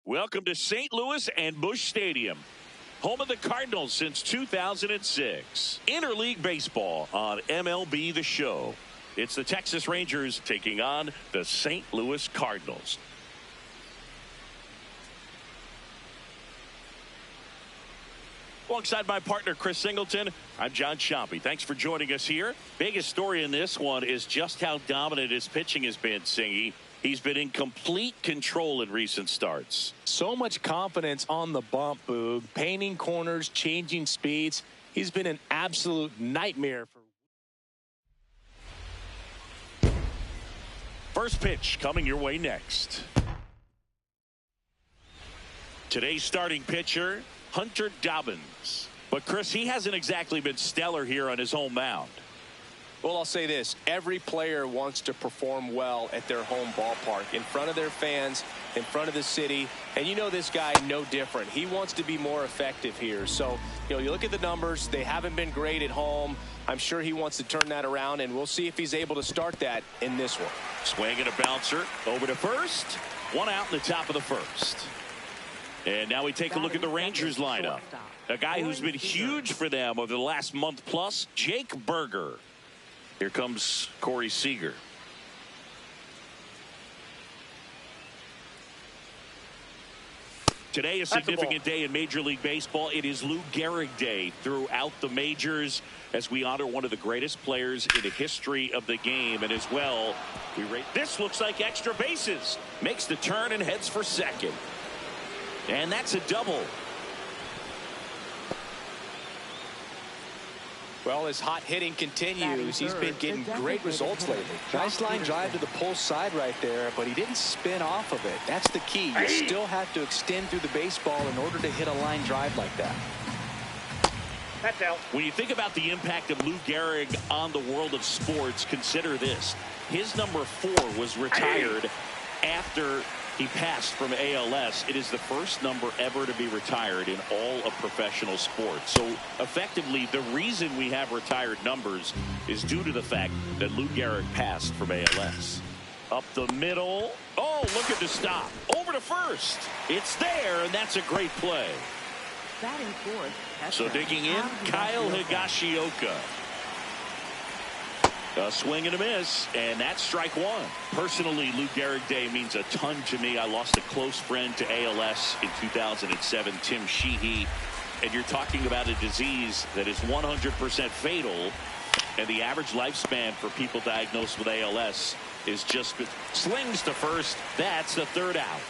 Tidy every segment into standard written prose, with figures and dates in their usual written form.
Welcome to St. Louis and Busch Stadium, home of the Cardinals since 2006. Interleague baseball on MLB The Show. It's the Texas Rangers taking on the St. Louis Cardinals. Alongside my partner, Chris Singleton, I'm John Chompy. Thanks for joining us here. Biggest story in this one is just how dominant his pitching has been, Singy. He's been in complete control in recent starts. So much confidence on the bump, Boog. Painting corners, changing speeds. He's been an absolute nightmare. First pitch coming your way next. Today's starting pitcher, Hunter Dobbins. But, Chris, he hasn't exactly been stellar here on his home mound. Well, I'll say this. Every player wants to perform well at their home ballpark, in front of their fans, in front of the city. And you know this guy no different. He wants to be more effective here. So, you look at the numbers. They haven't been great at home. I'm sure he wants to turn that around, and we'll see if he's able to start that in this one. Swing and a bouncer over to first. One out in the top of the first. And now we take a look at the Rangers lineup. A guy who's been huge for them over the last month plus, Jake Burger. Here comes Corey Seager. Today, a significant day in Major League Baseball. It is Lou Gehrig Day throughout the majors as we honor one of the greatest players in the history of the game. And as well, we rate this looks like extra bases. Makes the turn and heads for second. And that's a double. Well, his hot hitting continues. He's been getting great results lately. Nice line drive to the pull side right there, but he didn't spin off of it. That's the key. You still have to extend through the baseball in order to hit a line drive like that. That's out. When you think about the impact of Lou Gehrig on the world of sports, consider this. His number 4 was retired after he passed from ALS. It is the first number ever to be retired in all of professional sports. So effectively, the reason we have retired numbers is due to the fact that Lou Gehrig passed from ALS. Up the middle. Oh, look at the stop. Over to first. It's there, and that's a great play. Batting fourth. So digging in, Kyle Higashioka. A swing and a miss, and that's strike one. Personally, Lou Gehrig Day means a ton to me. I lost a close friend to ALS in 2007, Tim Sheehy. And you're talking about a disease that is 100% fatal, and the average lifespan for people diagnosed with ALS is just slings to first. That's the third out.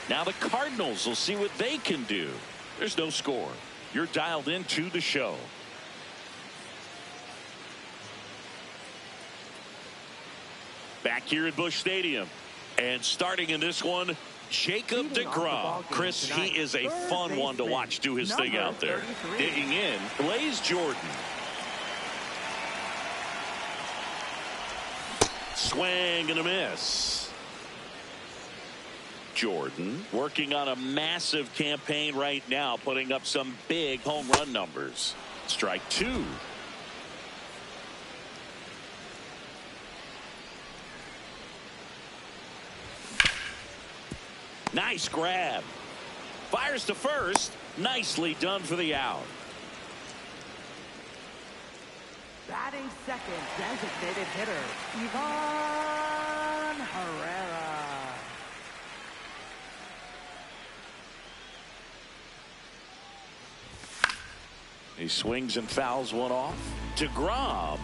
Now the Cardinals will see what they can do. There's no score. You're dialed into the show. Back here at Busch Stadium, and starting in this one, Jacob deGrom. Chris, he is a fun one to watch do his thing out there. Digging in, Blaze Jordan. Swing and a miss. Jordan working on a massive campaign right now, putting up some big home run numbers. Strike two. Nice grab. Fires to first. Nicely done for the out. Batting second, designated hitter, Ivan Herrera. He swings and fouls one off. deGrom,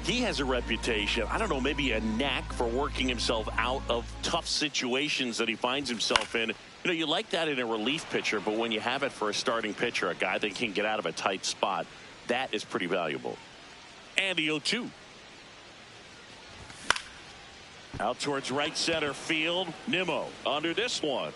he has a reputation, I don't know, maybe a knack for working himself out of tough situations that he finds himself in. You like that in a relief pitcher, but when you have it for a starting pitcher, a guy that can get out of a tight spot, that is pretty valuable. And the 0-2. Out towards right center field. Nimmo under this one.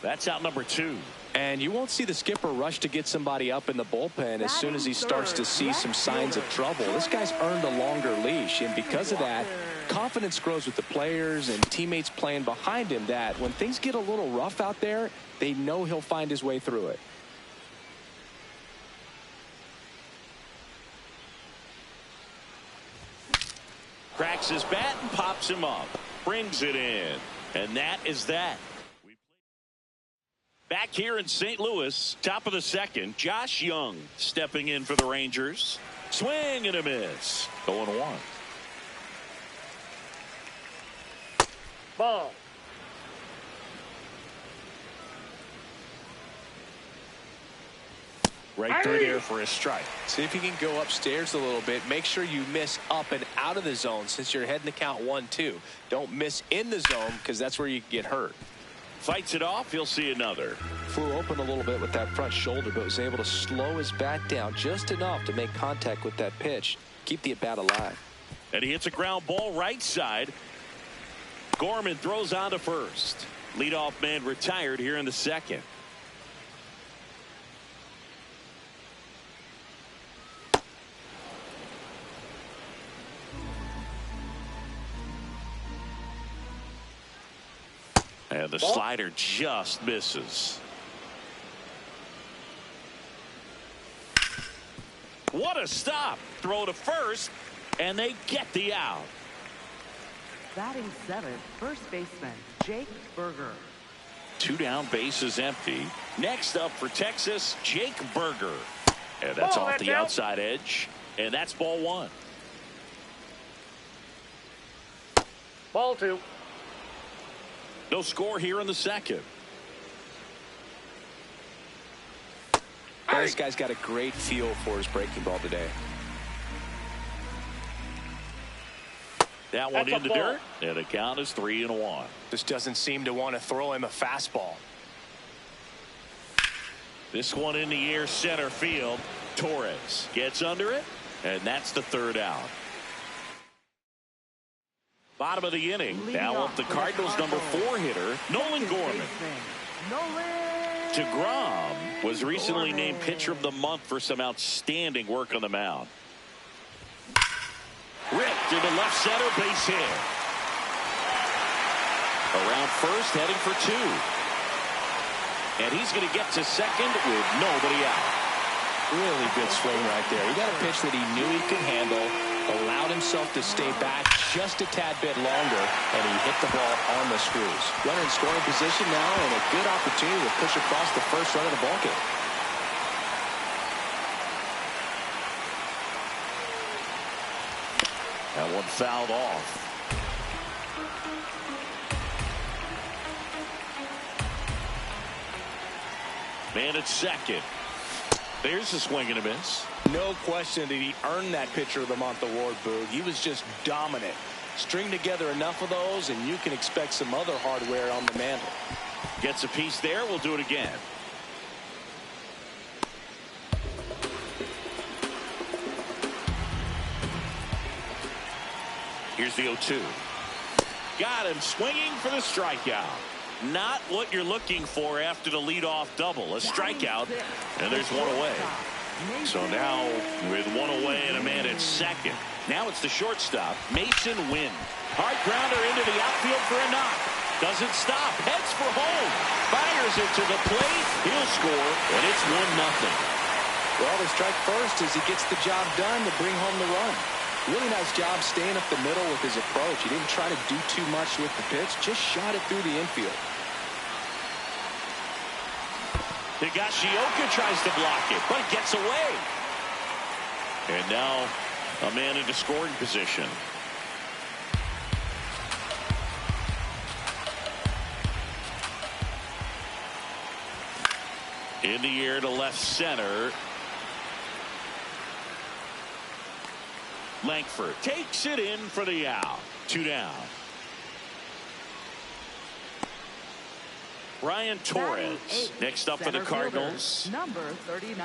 That's out number 2. And you won't see the skipper rush to get somebody up in the bullpen as soon as he starts to see some signs of trouble. This guy's earned a longer leash, and because of that, confidence grows with the players and teammates playing behind him, that when things get a little rough out there, they know he'll find his way through it. Cracks his bat and pops him up. Brings it in. And that is that. Back here in St. Louis, top of the second, Josh Young stepping in for the Rangers. Swing and a miss. 0-1. Ball. Right through there for a strike. See if you can go upstairs a little bit. Make sure you miss up and out of the zone since you're heading to count 1-2. Don't miss in the zone because that's where you get hurt. Fights it off. He'll see another. Flew open a little bit with that front shoulder, but was able to slow his bat down just enough to make contact with that pitch. Keep the at-bat alive. And he hits a ground ball right side. Gorman throws on to first. Leadoff man retired here in the second. And the slider just misses. What a stop. Throw to first, and they get the out. Batting seventh, first baseman Jake Berger. 2 down, bases empty. Next up for Texas, Jake Berger. And that's off the outside edge. And that's ball 1. Ball 2. No score here in the second. This guy's got a great feel for his breaking ball today. That one in the dirt, and the count is 3-1. Just doesn't seem to want to throw him a fastball. This one in the air, center field. Torres gets under it, and that's the 3rd out. Bottom of the inning. Now up the Cardinals' number 4 hitter, Nolan Gorman. DeGrom was recently named pitcher of the month for some outstanding work on the mound. Ripped into left center, base hit. Around first, heading for 2. And he's going to get to second with nobody out. Really good swing right there. He got a pitch that he knew he could handle, allowed himself to stay back just a tad bit longer, and he hit the ball on the screws. Runner in scoring position now, and a good opportunity to push across the first run of the ball game. That one fouled off. Man at second. There's a swing and a miss. No question that he earned that pitcher of the month award, Boog. He was just dominant. String together enough of those, and you can expect some other hardware on the mantle. Gets a piece there. We'll do it again. Here's the 0-2. Got him swinging for the strikeout. Not what you're looking for after the leadoff double. A strikeout, and there's one away. So now with one away and a man at second. Now it's the shortstop, Mason Wynn. Hard grounder into the outfield for a knock. Doesn't stop. Heads for home. Fires it to the plate. He'll score, and it's 1-0. Well, the strike first as he gets the job done to bring home the run. Really nice job staying up the middle with his approach. He didn't try to do too much with the pitch, just shot it through the infield. Higashioka tries to block it, but it gets away. And now a man into scoring position. In the air to left center. Langford takes it in for the out. 2 down. Ryan Torres next up for the Cardinals. Number 39.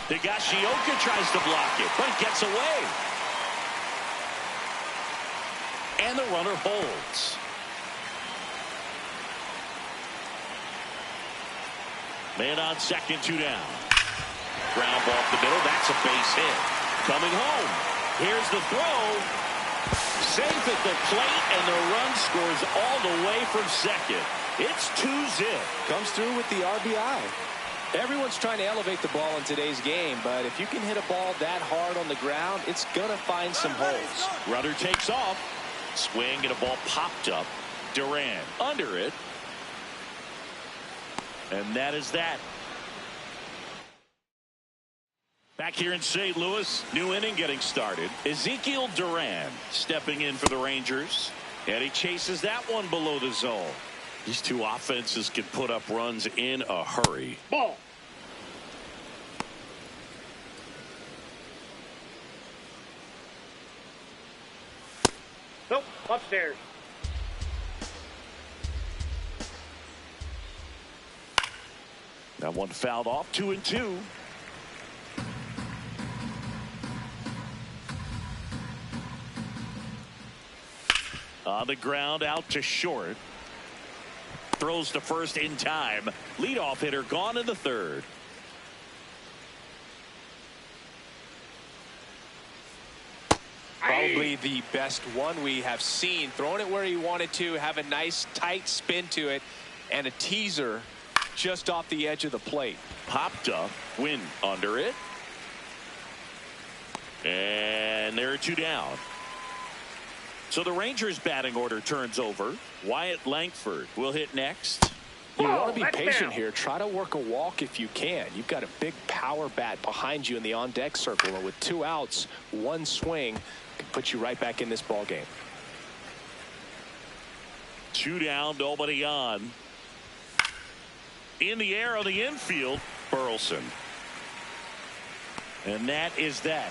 Higashioka tries to block it, but gets away. And the runner holds. Man on second, 2 down. Ground ball up the middle. That's a base hit. Coming home. Here's the throw. Safe at the plate, and the run scores all the way from second. It's 2-zip. Comes through with the RBI. Everyone's trying to elevate the ball in today's game, but if you can hit a ball that hard on the ground, it's going to find some holes. Runner takes off. Swing and a ball popped up. Duran under it. And that is that. Back here in St. Louis, new inning getting started. Ezekiel Duran stepping in for the Rangers. And he chases that one below the zone. These two offenses can put up runs in a hurry. Ball. Nope, upstairs. That one fouled off. 2-2. On the ground, out to short. Throws to first in time. Leadoff hitter gone in the third. Probably the best one we have seen. Throwing it where he wanted to, have a nice tight spin to it, and a teaser just off the edge of the plate. Popped up. Win under it. And there are two down. So the Rangers batting order turns over. Wyatt Langford will hit next. You want to be patient here. Try to work a walk if you can. You've got a big power bat behind you in the on-deck circle, and with 2 outs, 1 swing can put you right back in this ball game. 2 down, nobody on. In the air on the infield, Burleson. And that is that.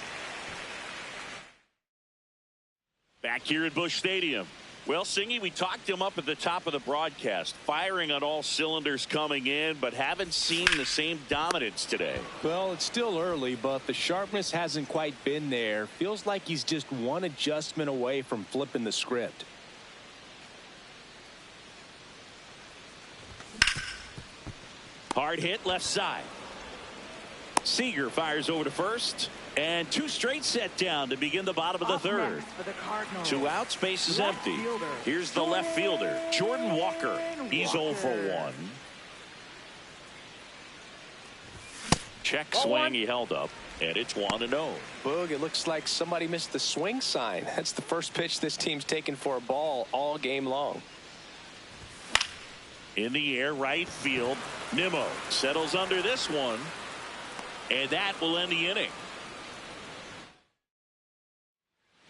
Back here at Busch Stadium. Well, Singy, we talked him up at the top of the broadcast. Firing on all cylinders coming in, but haven't seen the same dominance today. Well, it's still early, but the sharpness hasn't quite been there. Feels like he's just one adjustment away from flipping the script. Hard hit left side. Seager fires over to first. And 2 straight set down to begin the bottom of the third. For the Cardinals. 2 out, space is Left empty. fielder. Here's the left fielder, Jordan Walker. He's 0 for 1. Check swing, he held up, and it's 1-0. Boog, it looks like somebody missed the swing sign. That's the first pitch this team's taken for a ball all game long. In the air, right field. Nimmo settles under this one, and that will end the inning.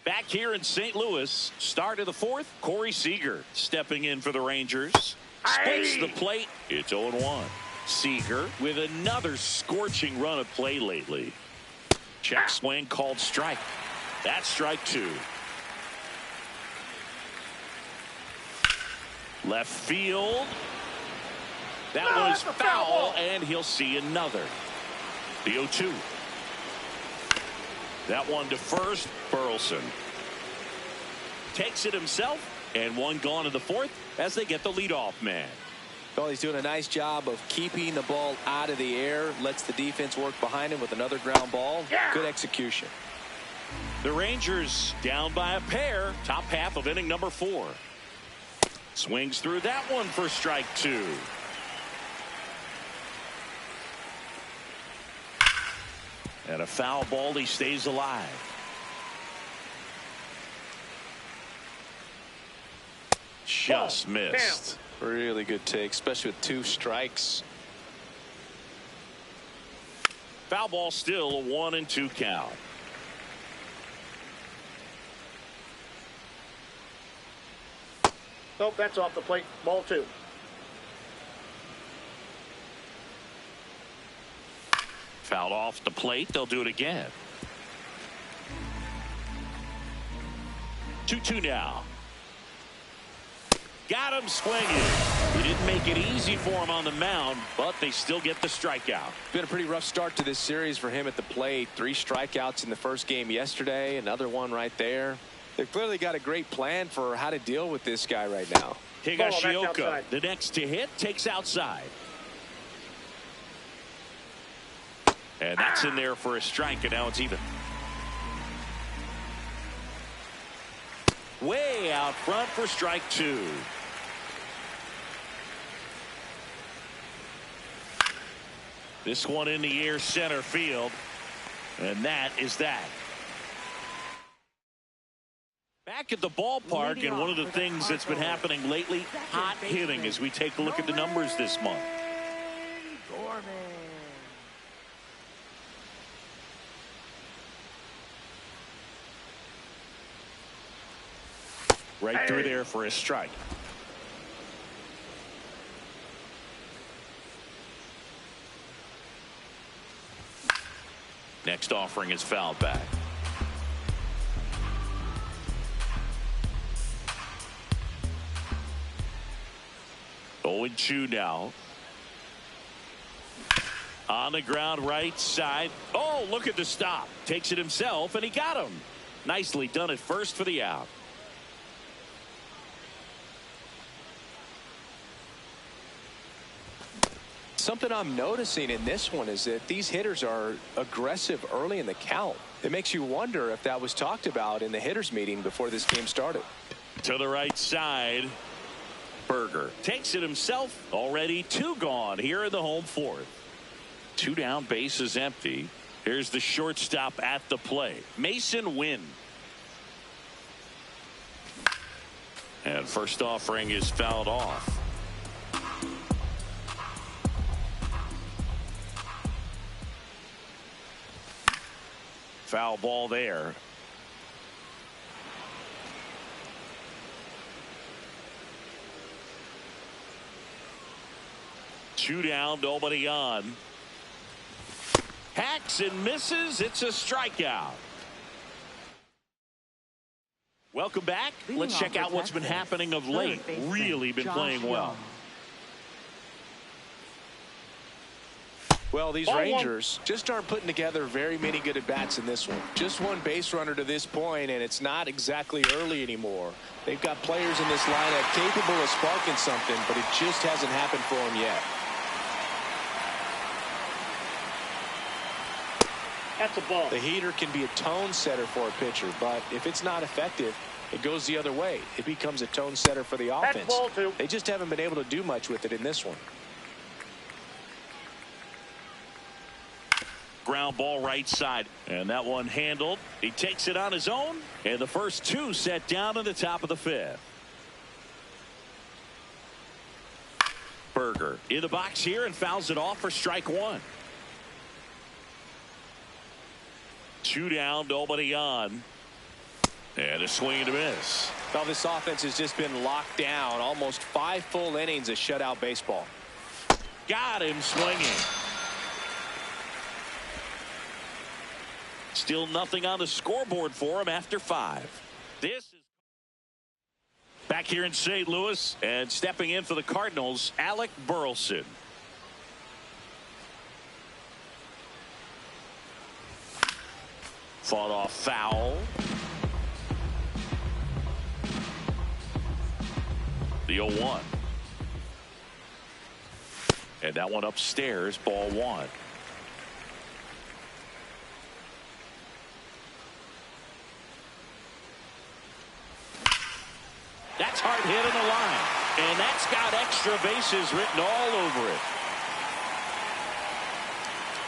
Back here in St. Louis, start of the 4th, Corey Seager stepping in for the Rangers. Splits the plate. It's 0-1. Seager with another scorching run of play lately. Check swing called strike. That's strike 2. Left field. That was foul, and he'll see another. The 0-2. That one to first. Burleson takes it himself, and 1 gone in the 4th as they get the leadoff man. Well, he's doing a nice job of keeping the ball out of the air. Lets the defense work behind him with another ground ball. Good execution. The Rangers down by a pair. Top half of inning number 4. Swings through that one for strike 2. And a foul ball. He stays alive. Just missed. Really good take, especially with 2 strikes. Foul ball, still a 1-2 count. Nope, that's off the plate. Ball 2. Fouled off the plate. They'll do it again. 2-2 now. Got him swinging. He didn't make it easy for him on the mound, but they still get the strikeout. Been a pretty rough start to this series for him at the plate. 3 strikeouts in the first game yesterday. Another one right there. They've clearly got a great plan for how to deal with this guy right now. Higashioka, the next to hit, takes outside. And that's in there for a strike, and now it's even. Way out front for strike 2. This one in the air center field. And that is that. Back at the ballpark, and one of the things that's been happening lately, hot hitting as we take a look at the numbers this month. Right through there for a strike. Next offering is fouled back. 0-2 now. On the ground, right side. Oh, look at the stop. Takes it himself, and he got him. Nicely done at first for the out. Something I'm noticing in this one is that these hitters are aggressive early in the count. It makes you wonder if that was talked about in the hitters meeting before this game started. To the right side. Berger takes it himself. Already 2 gone here in the home fourth. 2 down, base is empty. Here's the shortstop at the plate, Mason Wynn. And first offering is fouled off. Foul ball there. Two down, nobody on. Hacks and misses. It's a strikeout. Welcome back. Let's check out what's been happening of late. Really been playing well. Well, these Rangers just aren't putting together very many good at-bats in this one. Just one base runner to this point, and it's not exactly early anymore. They've got players in this lineup capable of sparking something, but it just hasn't happened for them yet. That's a ball. The heater can be a tone setter for a pitcher, but if it's not effective, it goes the other way. It becomes a tone setter for the offense. That's ball 2. They just haven't been able to do much with it in this one. Ground ball right side, and that one handled. He takes it on his own, and the first 2 set down in the top of the 5th. Berger in the box here and fouls it off for strike 1. 2 down, nobody on. And a swing and a miss. Well, this offense has just been locked down. Almost 5 full innings of shutout baseball. Got him swinging. Still nothing on the scoreboard for him after 5. This is back here in St. Louis, and stepping in for the Cardinals, Alec Burleson. Fought off foul. The 0-1. And that one upstairs, ball 1. That's hard hit in the line. And that's got extra bases written all over it.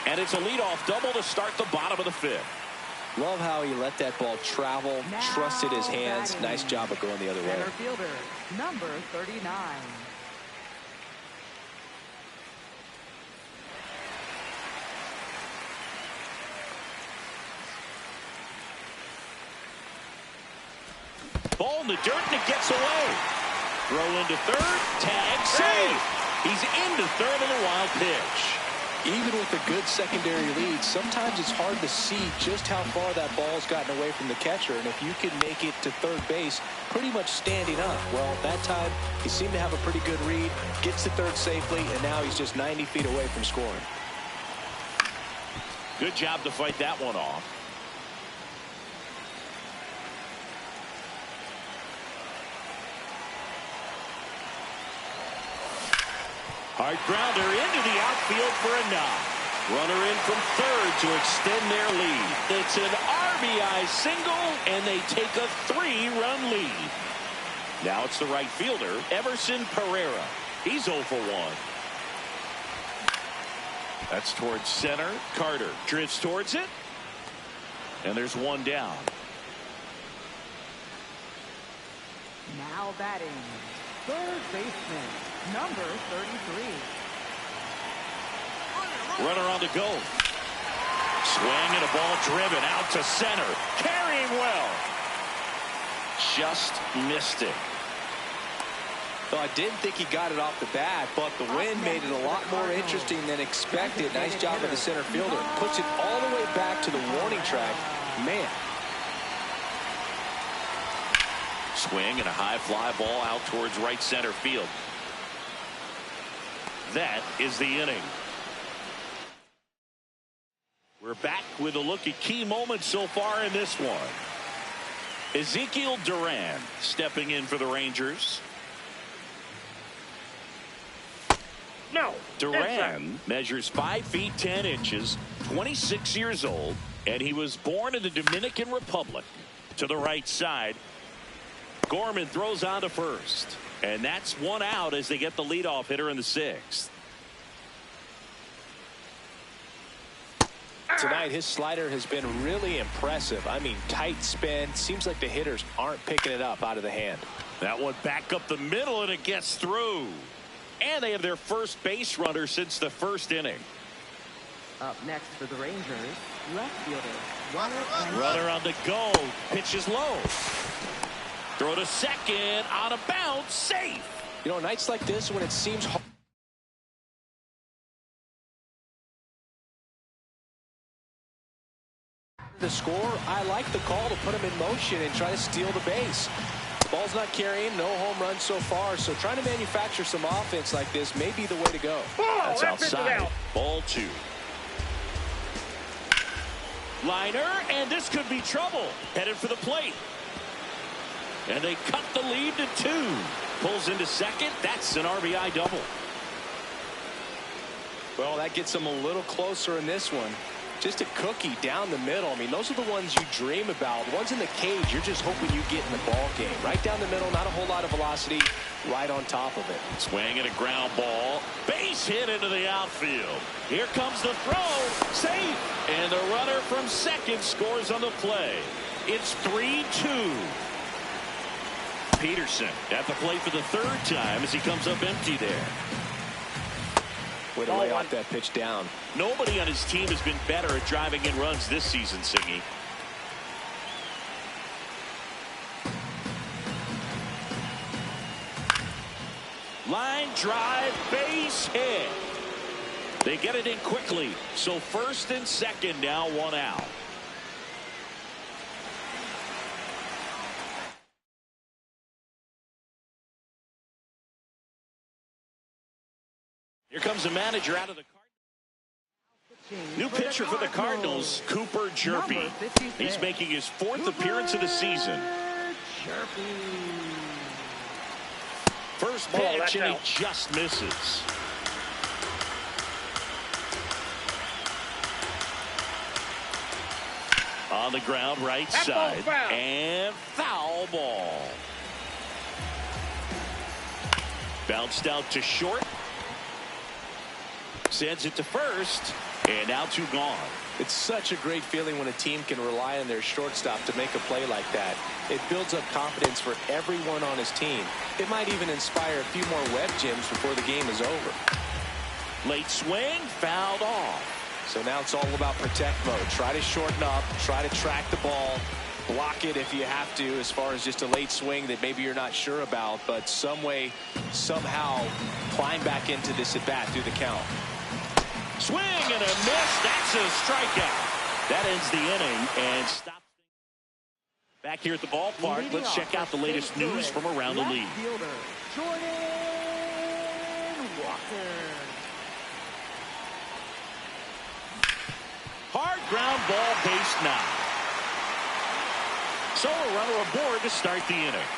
And it's a leadoff double to start the bottom of the 5th. Love how he let that ball travel, trusted his hands. Nice job of going the other way. Center fielder, number 39. Ball in the dirt, and it gets away. Throw into third, tag, save. He's into third on a wild pitch. Even with a good secondary lead, sometimes it's hard to see just how far that ball's gotten away from the catcher. And if you can make it to third base pretty much standing up, well, that time he seemed to have a pretty good read, gets to third safely, and now he's just 90 feet away from scoring. Good job to fight that one off. Hard grounder into the outfield for a knock. Runner in from third to extend their lead. It's an RBI single, and they take a 3-run lead. Now it's the right fielder, Everson Pereira. He's 0 for 1. That's towards center. Carter drifts towards it. And there's one down. Now batting, third baseman, number 33. Runner on the go. Swing and a ball driven out to center. Carrying well. Just missed it. So I didn't think he got it off the bat, but the wind made it a lot more interesting than expected. Nice job of the center fielder. Puts it all the way back to the warning track. Man. Swing and a high fly ball out towards right center field. That is the inning. We're back with a look at key moments so far in this one. Ezekiel Duran stepping in for the Rangers. No. Duran measures 5 feet 10 inches, 26 years old, and he was born in the Dominican Republic. To the right side, Gorman throws on to first, and that's one out as they get the leadoff hitter in the 6th. Tonight, his slider has been really impressive. I mean, tight spin. Seems like the hitters aren't picking it up out of the hand. That one back up the middle, and it gets through. And they have their first base runner since the first inning. Up next for the Rangers, left fielder, Runner on the go. Pitch is low. Throw to second. On a bounce. Safe. You know, nights like this when it seems hard. The score, I like the call to put him in motion and try to steal the base. The ball's not carrying, no home runs so far, so trying to manufacture some offense like this may be the way to go. That's outside. Ball 2. Liner, and this could be trouble. Headed for the plate. And they cut the lead to 2. Pulls into second. That's an RBI double. Well, that gets them a little closer in this one. Just a cookie down the middle. I mean, those are the ones you dream about. Ones in the cage, you're just hoping you get in the ball game. Right down the middle, not a whole lot of velocity, right on top of it. Swing and a ground ball. Base hit into the outfield. Here comes the throw. Safe. And the runner from second scores on the play. It's 3-2. Peterson at the plate for the 3rd time as he comes up empty there. Way to lay off that pitch down. Nobody on his team has been better at driving in runs this season, Singy. Line drive, base hit. They get it in quickly. So first and second now, 1 out. Here comes the manager out of the Cardinals. New pitcher for the Cardinals, Cooper Jerpy. He's making his 4th appearance of the season. First pitch, and he just misses. On the ground, right side, and foul ball. Bounced out to short. Sends it to first, and now 2 gone. It's such a great feeling when a team can rely on their shortstop to make a play like that. It builds up confidence for everyone on his team. It might even inspire a few more web gyms before the game is over. Late swing, fouled off. So now it's all about protect mode. Try to shorten up, try to track the ball, block it if you have to, as far as just a late swing that maybe you're not sure about, but some way, somehow climb back into this at bat through the count. Swing and a miss. That's a strikeout. That ends the inning and stops. Back here at the ballpark, let's check out the latest news from around the league. Jordan Walker. Hard ground ball, base 9. So a runner aboard to start the inning.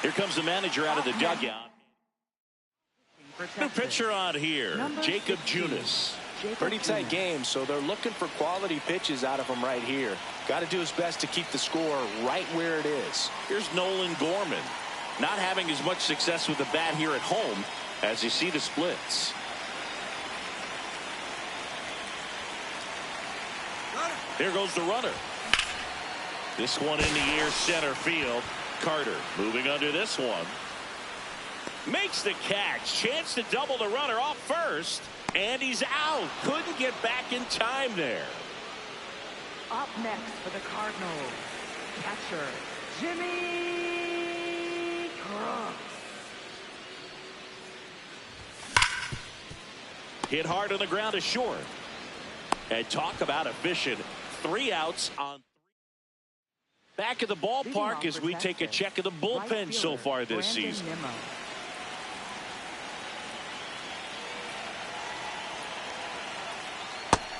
Here comes the manager out of the dugout. New pitcher on here, Jacob Junis. Pretty tight game, so they're looking for quality pitches out of him right here. Got to do his best to keep the score right where it is. Here's Nolan Gorman. Not having as much success with the bat here at home as you see the splits. Here goes the runner. This one in the air, center field. Carter moving under this one. Makes the catch. Chance to double the runner off first. And he's out. Couldn't get back in time there. Up next for the Cardinals, catcher Jimmy Crooks. Hit hard on the ground to short. And talk about efficient. 3 outs on. Back at the ballpark as we take a check of the bullpen so far this season.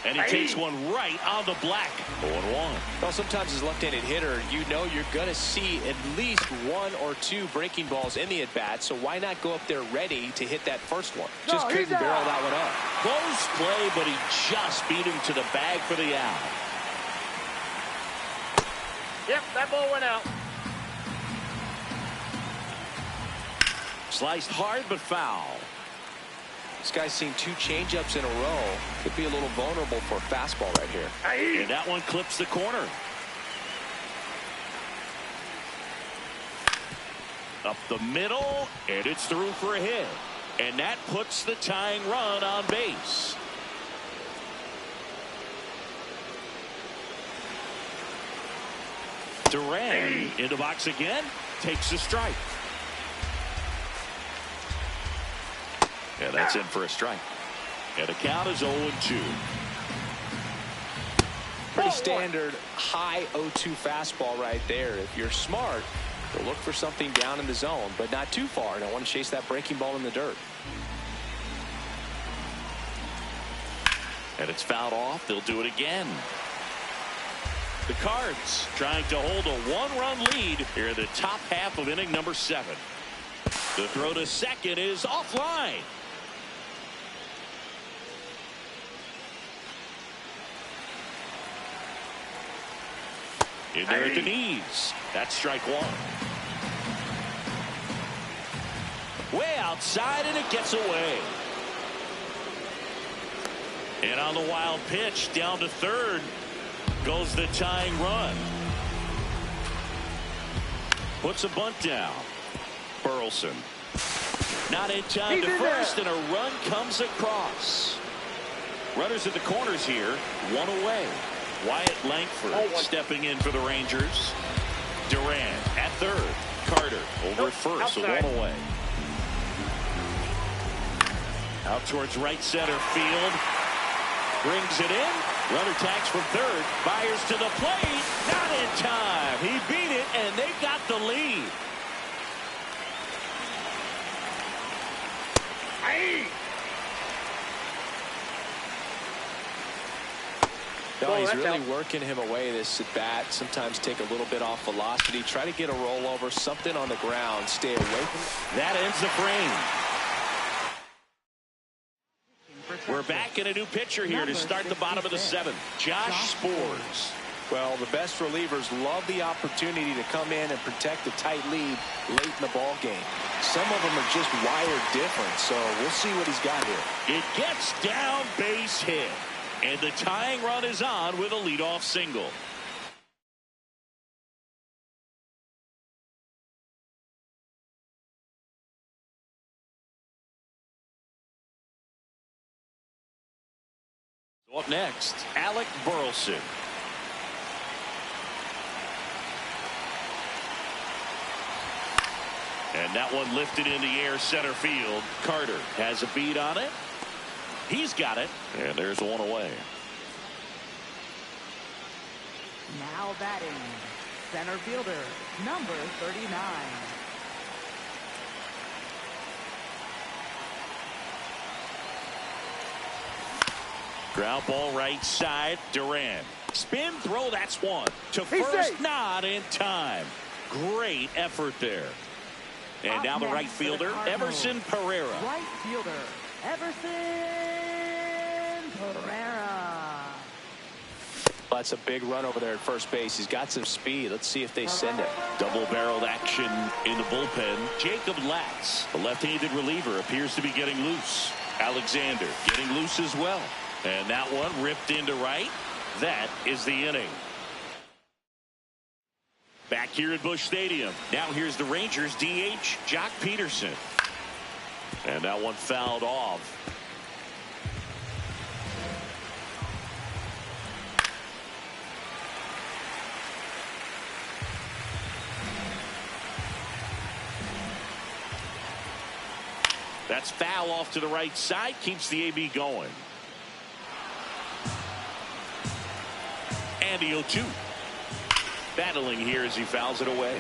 And he takes one right on the black. 0-1. Well, sometimes as a left-handed hitter, you know you're going to see at least 1 or 2 breaking balls in the at-bat, so why not go up there ready to hit that first one? Just couldn't barrel that one up. Close play, but he just beat him to the bag for the out. Yep, that ball went out. Sliced hard but foul. This guy's seen 2 changeups in a row. Could be a little vulnerable for a fastball right here. And that one clips the corner. Up the middle, and it's through for a hit. And that puts the tying run on base. Duran in the box again, takes a strike. And that's in for a strike. And the count is 0-2. Pretty standard high 0-2 fastball right there. If you're smart, you'll look for something down in the zone, but not too far. Don't want to chase that breaking ball in the dirt. And it's fouled off. They'll do it again. The Cards trying to hold a 1-run lead here in the top half of inning number 7. The throw to second is offline. In there at the knees. That's strike 1. Way outside, and it gets away. And on the wild pitch, down to third goes the tying run. Puts a bunt down. Burleson. Not in time to first, and a run comes across. Runners at the corners here, 1 away. Wyatt Langford stepping in for the Rangers. Duran at third. Carter over at first, so 1 away. Out towards right center field. Brings it in. Runner tags from third. Fires to the plate. Not in time. He beat it, and they got the lead. No, he's really working him away this at bat. Sometimes take a little bit off velocity. Try to get a rollover, something on the ground. Stay away from it. That ends the frame. We're back in a new pitcher here to start the bottom of the 7th. Josh Sborz. Well, the best relievers love the opportunity to come in and protect a tight lead late in the ball game. Some of them are just wired different, so we'll see what he's got here. It gets down, base hit. And the tying run is on with a leadoff single. So up next, Alec Burleson. And that one lifted in the air, center field. Carter has a beat on it. He's got it, and there's 1 away. Now batting, center fielder, number 39. Ground ball right side, Duran. Spin throw, that's 1. To first, not in time. Great effort there. And now the right fielder, Everson Pereira. Right fielder, Everson Pereira. That's a big run over there at first base. He's got some speed. Let's see if they send it. Double-barreled action in the bullpen. Jacob Latz, the left-handed reliever, appears to be getting loose. Alexander getting loose as well. And that one ripped into right. That is the inning. Back here at Busch Stadium. Now here's the Rangers DH, Jock Peterson. And that one fouled off. That's foul off to the right side. Keeps the AB going. And the 0-2. Battling here as he fouls it away.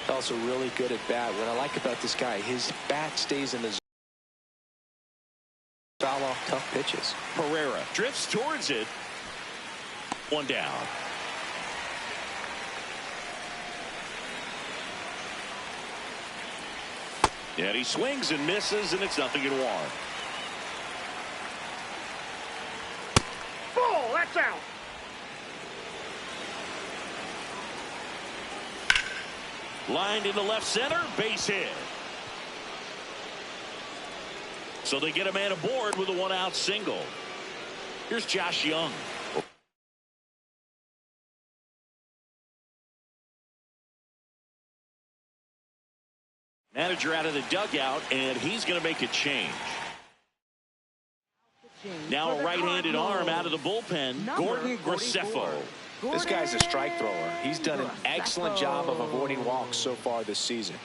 Also really good at bat. What I like about this guy, his bat stays in the zone. Foul off tough pitches. Pereira drifts towards it. One down. And he swings and misses, and it's 0-1. Ball, that's out. Lined into left center, base hit. So they get a man aboard with a one-out single. Here's Josh Young. Manager out of the dugout, and he's going to make a change. Now a right-handed arm out of the bullpen, Gordon Graceffo. This guy's a strike thrower. He's done an excellent job of avoiding walks so far this season.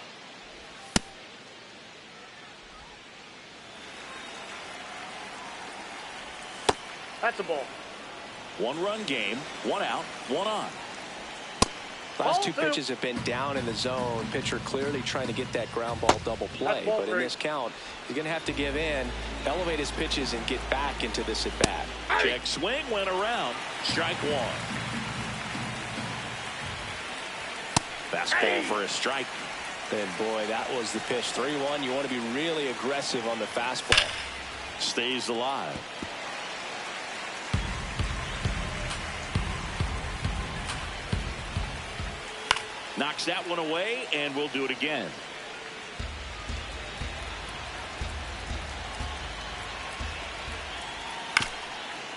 That's a ball. One-run game, one out, one on. Last two pitches have been down in the zone. Pitcher clearly trying to get that ground ball double play. But in this count, he's going to have to give in, elevate his pitches, and get back into this at bat. Check swing, went around. Strike one. Fastball for a strike. And boy, that was the pitch. 3-1. You want to be really aggressive on the fastball. Stays alive. Knocks that one away, and we'll do it again.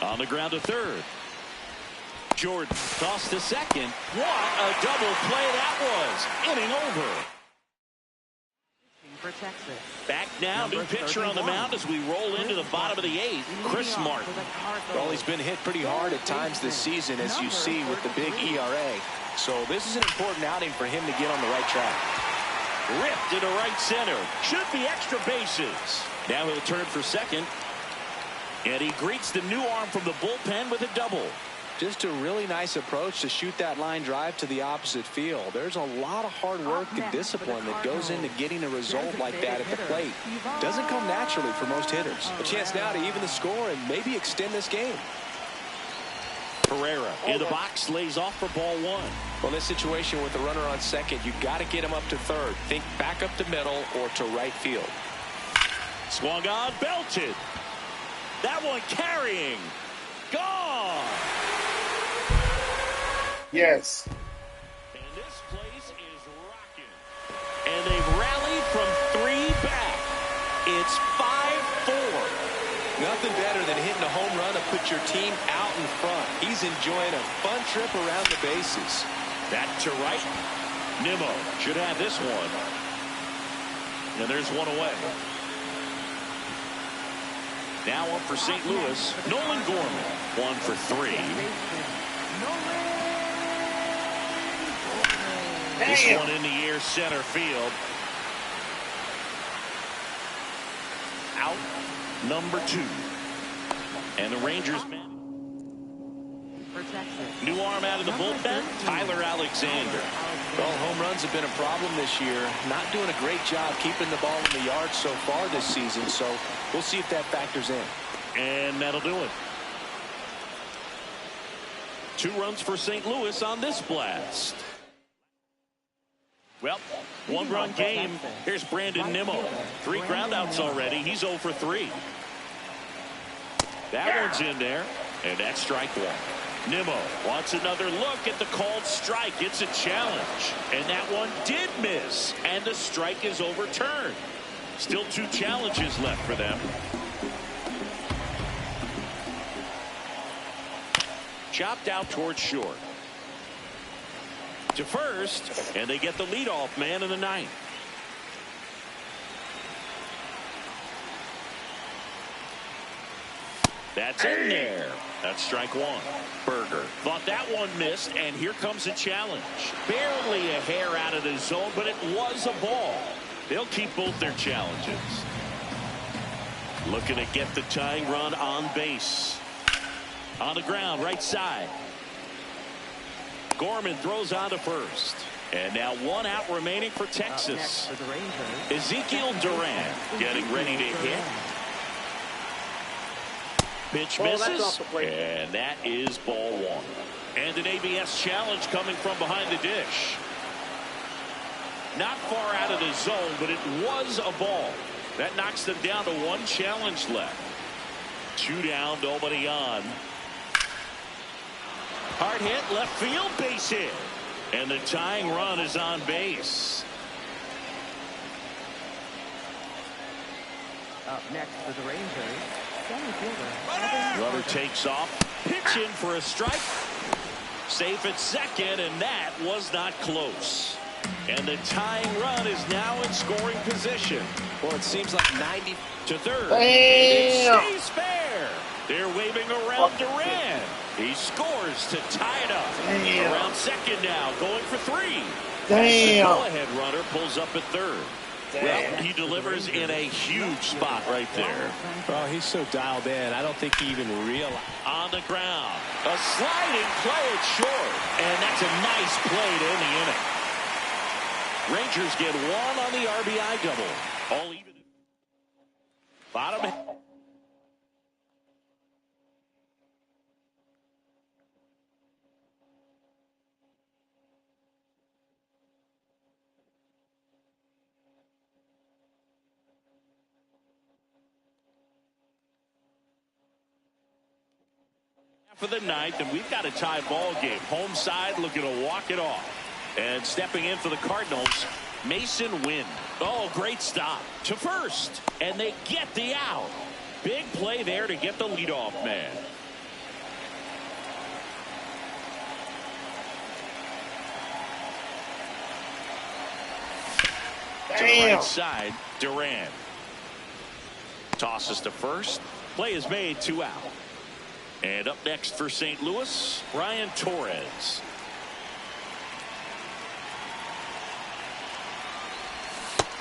On the ground to third. Jordan tossed to second. What a double play that was. Inning over. For Texas. Back now, new pitcher on the mound as we roll into the bottom of the eighth. Chris Martin. Well, he's been hit pretty hard at times this season, as you see with the big ERA. So this is an important outing for him to get on the right track. Ripped into right center. Should be extra bases. Now he'll turn for second. And he greets the new arm from the bullpen with a double. Just a really nice approach to shoot that line drive to the opposite field. There's a lot of hard work and discipline that goes into getting a result like that at the plate. Doesn't come naturally for most hitters. A chance now to even the score and maybe extend this game. Pereira in the box, lays off for ball one. Well, in this situation with the runner on second, you got to get him up to third. Think back up to middle or to right field. Swung on, belted. That one carrying. Gone. Yes. And this place is rocking. And they've rallied from 3 back. It's 5-4. Nothing better than hitting a home run to put your team out in front. He's enjoying a fun trip around the bases. That to right. Nimmo should have this one. And there's one away. Now up for St. Louis, Nolan Gorman. 1 for 3. This one in the air, center field. Out, number 2. And the Rangers man. New arm out of the bullpen, Tyler Alexander. Well, home runs have been a problem this year. Not doing a great job keeping the ball in the yard so far this season, so we'll see if that factors in. And that'll do it. 2 runs for St. Louis on this blast. Well, 1-run game. Here's Brandon Nimmo. 3 groundouts already. He's 0 for 3. That one's in there, and that's strike one. Nimmo wants another look at the called strike. It's a challenge, and that one did miss, and the strike is overturned. Still 2 challenges left for them. Chopped out towards short. To first, and they get the leadoff man in the ninth. That's in there. That's strike one. Berger thought that one missed, and here comes a challenge. Barely a hair out of the zone, but it was a ball. They'll keep both their challenges. Looking to get the tying run on base. On the ground, right side. Gorman throws on to first. And now one out remaining for Texas. For the Rangers, Ezekiel Duran getting ready to hit. Pitch misses, and that is ball one. And an ABS challenge coming from behind the dish. Not far out of the zone, but it was a ball. That knocks them down to one challenge left. 2 down, nobody on. Hard hit, left field, base hit. And the tying run is on base. Up next for the Rangers, center fielder. Runner takes off. Pitch in for a strike. Safe at second, and that was not close. And the tying run is now in scoring position. Well, it seems like 90 to third. Damn. And it stays fair. They're waving around Duran. He scores to tie it up. Damn. Around second now, going for 3. Damn. The go-ahead runner pulls up at third. Well, he delivers in a huge spot right there. Oh, he's so dialed in. I don't think he even realized. On the ground. A sliding play at short. And that's a nice play to end the inning. Rangers get one on the RBI double. All even. Bottom. For the ninth, and we've got a tie ball game. Home side looking to walk it off. And stepping in for the Cardinals, Mason Wynn. Oh, great stop to first. And they get the out. Big play there to get the leadoff man. Damn. To the right side, Duran. Tosses to first. Play is made, 2 out. And up next for St. Louis, Brian Torres.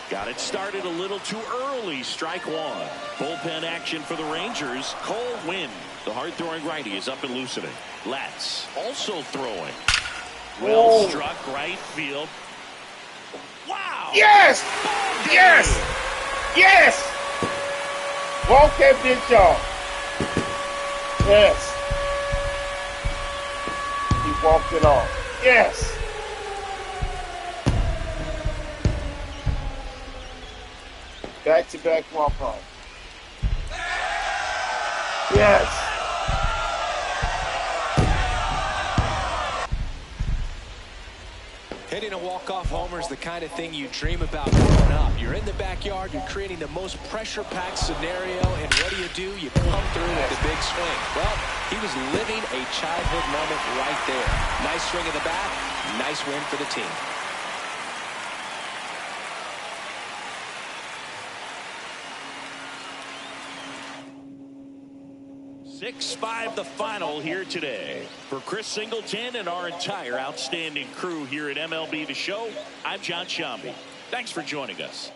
Got it started a little too early. Strike one. Bullpen action for the Rangers. Cole Winn, the hard-throwing righty, is up and loosening. Latz also throwing. Well struck right field. Wow. Yes. Yes. Yes. Walk that bitch off. Yes. He walked it off. Yes. Back-to-back walk-off. Yes. Hitting a walk-off homer is the kind of thing you dream about growing up. You're in the backyard, you're creating the most pressure-packed scenario, and what do? You come through with the big swing. Well, he was living a childhood moment right there. Nice swing of the bat, nice win for the team. 6-5 the final here today. For Chris Singleton and our entire outstanding crew here at MLB The Show, I'm John Shambi. Thanks for joining us.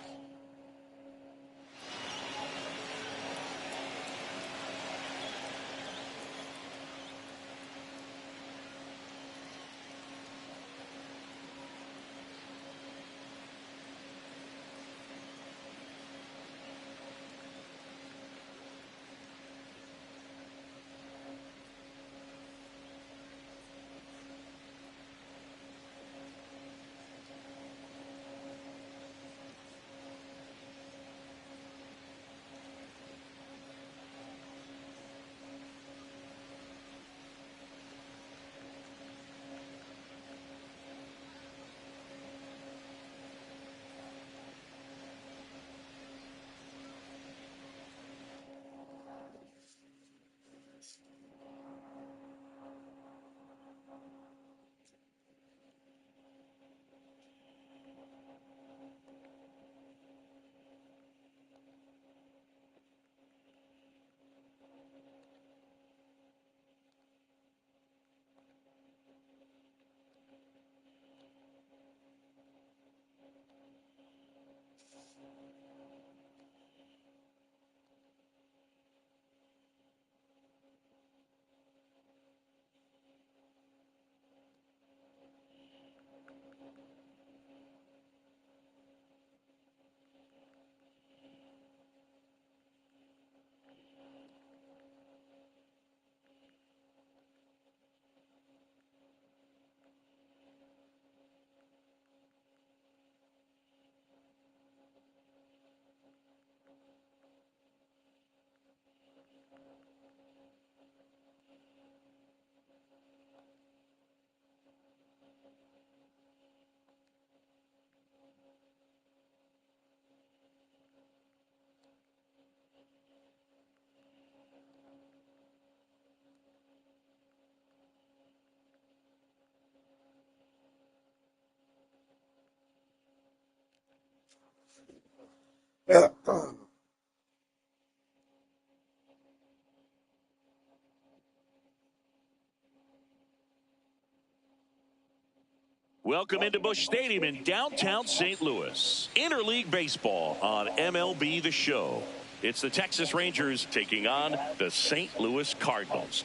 Welcome into Busch Stadium in downtown St. Louis. Interleague baseball on MLB The Show. It's the Texas Rangers taking on the St. Louis Cardinals.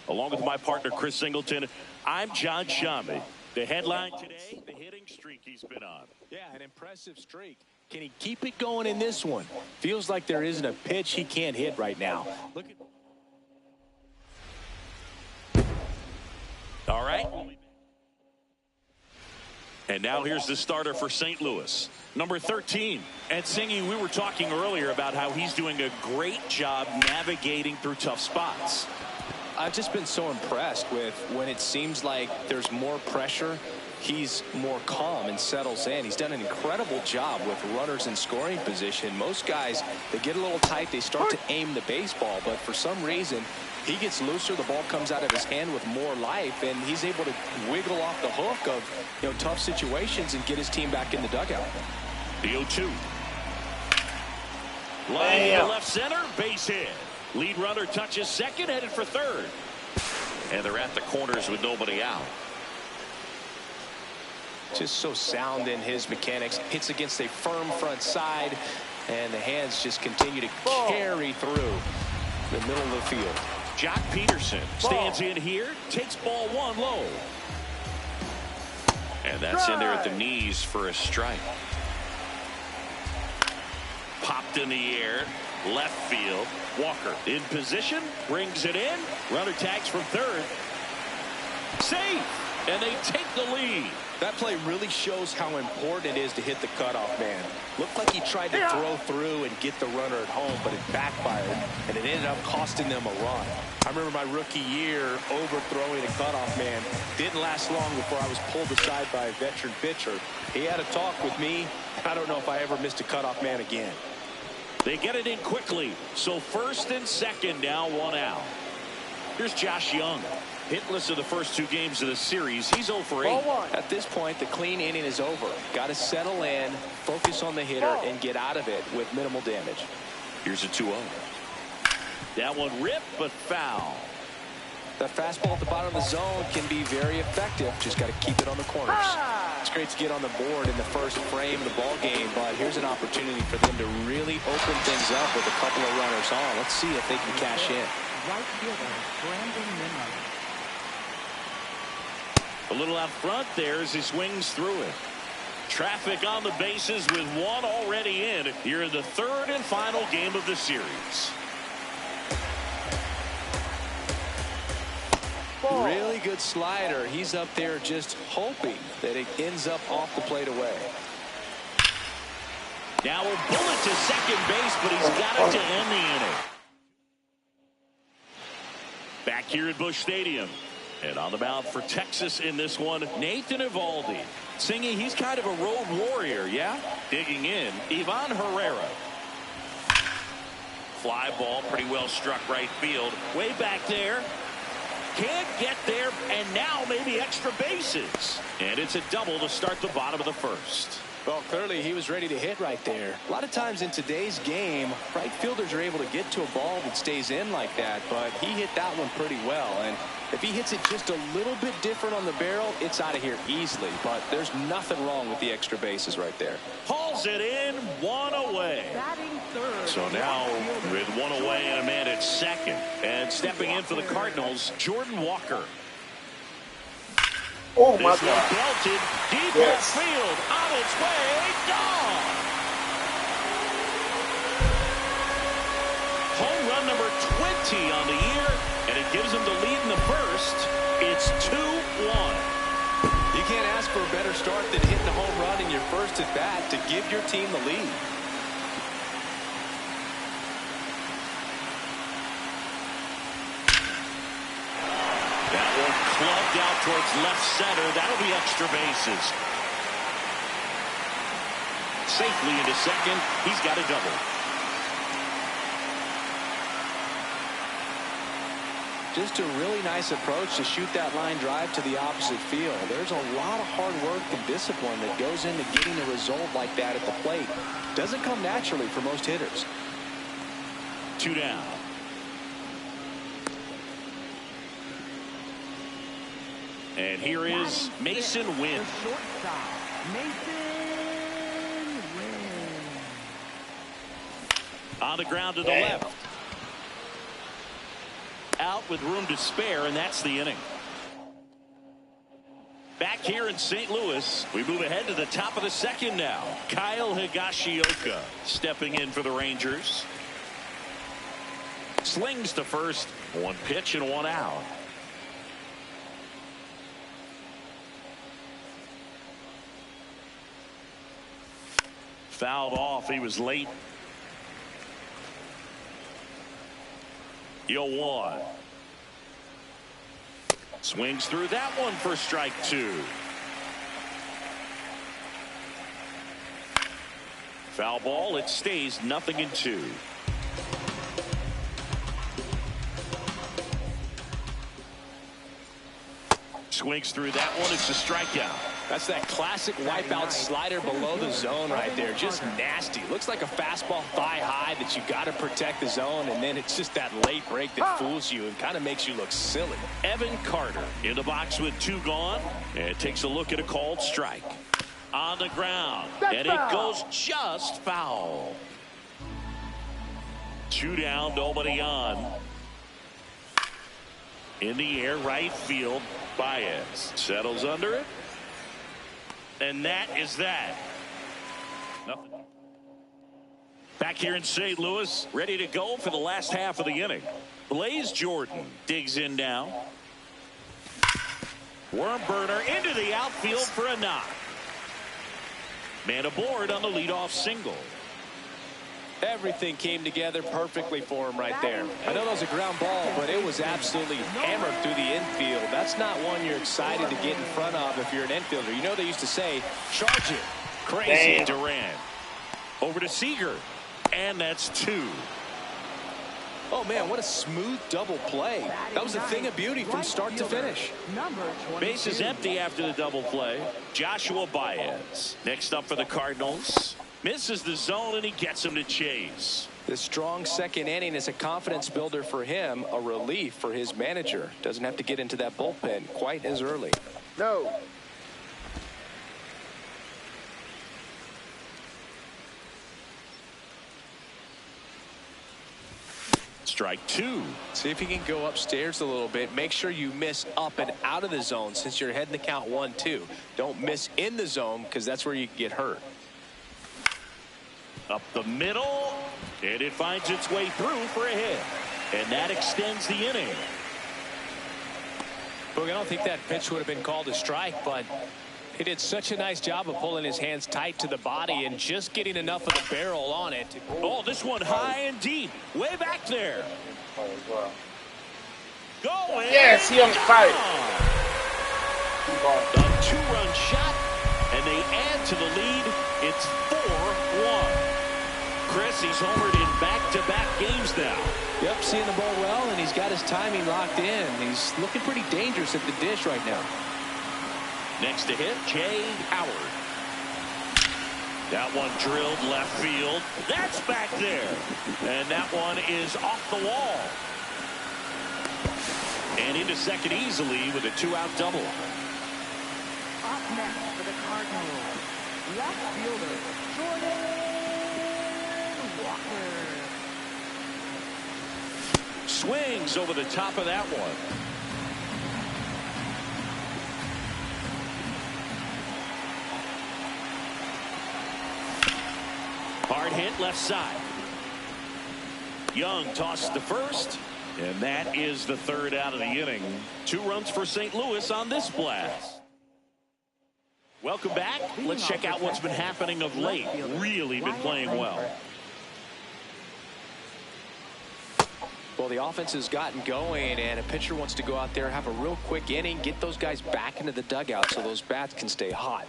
Along with my partner, Chris Singleton, I'm John Shammy. The headline today, the hitting streak he's been on. Yeah, an impressive streak. Can he keep it going in this one? Feels like there isn't a pitch he can't hit right now. Look at. All right. And now here's the starter for St. Louis, number 13. And Singy, we were talking earlier about how he's doing a great job navigating through tough spots. I've just been so impressed with when it seems like there's more pressure, he's more calm and settles in. He's done an incredible job with runners in scoring position. Most guys, they get a little tight, they start to aim the baseball, but for some reason, he gets looser, the ball comes out of his hand with more life, and he's able to wiggle off the hook of tough situations and get his team back in the dugout. The 0-2. Line to left center, base hit. Lead runner touches second, headed for third. And they're at the corners with nobody out. Just so sound in his mechanics. Hits against a firm front side, and the hands just continue to carry through the middle of the field. Jock Peterson stands in here, takes ball one low. And that's in there at the knees for a strike. Popped in the air, left field. Walker in position, brings it in. Runner tags from third. Safe, and they take the lead. That play really shows how important it is to hit the cutoff man. Looked like he tried to throw through and get the runner at home, but it backfired, and it ended up costing them a run. I remember my rookie year overthrowing a cutoff man. Didn't last long before I was pulled aside by a veteran pitcher. He had a talk with me. I don't know if I ever missed a cutoff man again. They get it in quickly, so first and second now, one out. Here's Josh Young. Hitless in the first two games of the series. He's 0 for 8. At this point, the clean inning is over. Got to settle in, focus on the hitter, and get out of it with minimal damage. Here's a 2-0. That one ripped, but foul. That fastball at the bottom of the zone can be very effective. Just got to keep it on the corners. It's great to get on the board in the first frame of the ball game, but here's an opportunity for them to really open things up with a couple of runners on. Let's see if they can cash in. Right fielder, Brandon Nimmo. A little out front there as he swings through it. Traffic on the bases with one already in here in the third and final game of the series. Really good slider. He's up there just hoping that it ends up off the plate away. Now a bullet to second base, but he's got it to end the inning. Back here at Busch Stadium. And on the mound for Texas in this one, Nathan Eovaldi. Singing, he's kind of a road warrior, yeah? Digging in, Ivan Herrera. Fly ball, pretty well struck right field. Way back there. Can't get there, and now maybe extra bases. And it's a double to start the bottom of the first. Well, clearly he was ready to hit right there. A lot of times in today's game, right fielders are able to get to a ball that stays in like that, but he hit that one pretty well. And if he hits it just a little bit different on the barrel, it's out of here easily. But there's nothing wrong with the extra bases right there. Hauls it in, one away. So now with one away and a man at second. And stepping in for the Cardinals, Jordan Walker. Oh, my This one God. belted deep Yes. left field, on its way, gone. Home run number 20 on the year, and it gives him the lead in the first. It's 2-1. You can't ask for a better start than hitting a home run in your first at bat to give your team the lead. That one clubbed out towards left center. That'll be extra bases. Safely into second. He's got a double. Just a really nice approach to shoot that line drive to the opposite field. There's a lot of hard work and discipline that goes into getting a result like that at the plate. Doesn't come naturally for most hitters. 2 down. And here is Mason Wynn. On the ground to the left. Out with room to spare, and that's the inning. Back here in St. Louis, we move ahead to the top of the second now. Kyle Higashioka stepping in for the Rangers. Slings to first. One pitch and one out. Fouled off. He was late. 0-1. Swings through that one for strike 2. Foul ball. It stays 0-2. Swings through that one. It's a strikeout. That's that classic wipeout slider below the zone right there. Just nasty. Looks like a fastball thigh high that you got to protect the zone, and then it's just that late break that fools you and kind of makes you look silly. Evan Carter in the box with 2 gone, and takes a look at a called strike. On the ground, and it goes just foul. 2 down, nobody on. In the air, right field. Baez settles under it. And that is that. Nothing. Back here in St. Louis, ready to go for the last half of the inning. Blaze Jordan digs in now. Worm burner into the outfield for a knock. Man aboard on the leadoff single. Everything came together perfectly for him right there. I know that was a ground ball, but it was absolutely hammered through the infield. That's not one you're excited to get in front of if you're an infielder. You know they used to say, charge it. Crazy. Durant. Over to Seager. And that's 2. Oh, man, what a smooth double play. That was a thing of beauty from start to finish. Base is empty after the double play. Joshua Baez. Next up for the Cardinals. Misses the zone, and he gets him to chase. This strong second inning is a confidence builder for him, a relief for his manager. Doesn't have to get into that bullpen quite as early. No. Strike 2. See if you can go upstairs a little bit. Make sure you miss up and out of the zone since you're heading the count 1-2. Don't miss in the zone because that's where you can get hurt. Up the middle, and it finds its way through for a hit. And that extends the inning. Look, I don't think that pitch would have been called a strike, but he did such a nice job of pulling his hands tight to the body and just getting enough of the barrel on it. Oh, this one high and deep, way back there. Going. Yes, he on the fight. A 2-run shot, and they add to the lead. It's 4-1. Chris, he's homered in back-to-back games now. Yep, seeing the ball well, and he's got his timing locked in. He's looking pretty dangerous at the dish right now. Next to hit, Jay Howard. That one drilled left field. That's back there. And that one is off the wall. And into second easily with a 2-out double. Up next for the Cardinals, left fielder, Jordan Walker. Swings over the top of that one. Hard hit left side. Young tosses to first. And that is the third out of the inning. 2 runs for St. Louis on this blast. Welcome back. Let's check out what's been happening of late. Really been playing well. Well, the offense has gotten going, and a pitcher wants to go out there, have a real quick inning, get those guys back into the dugout so those bats can stay hot.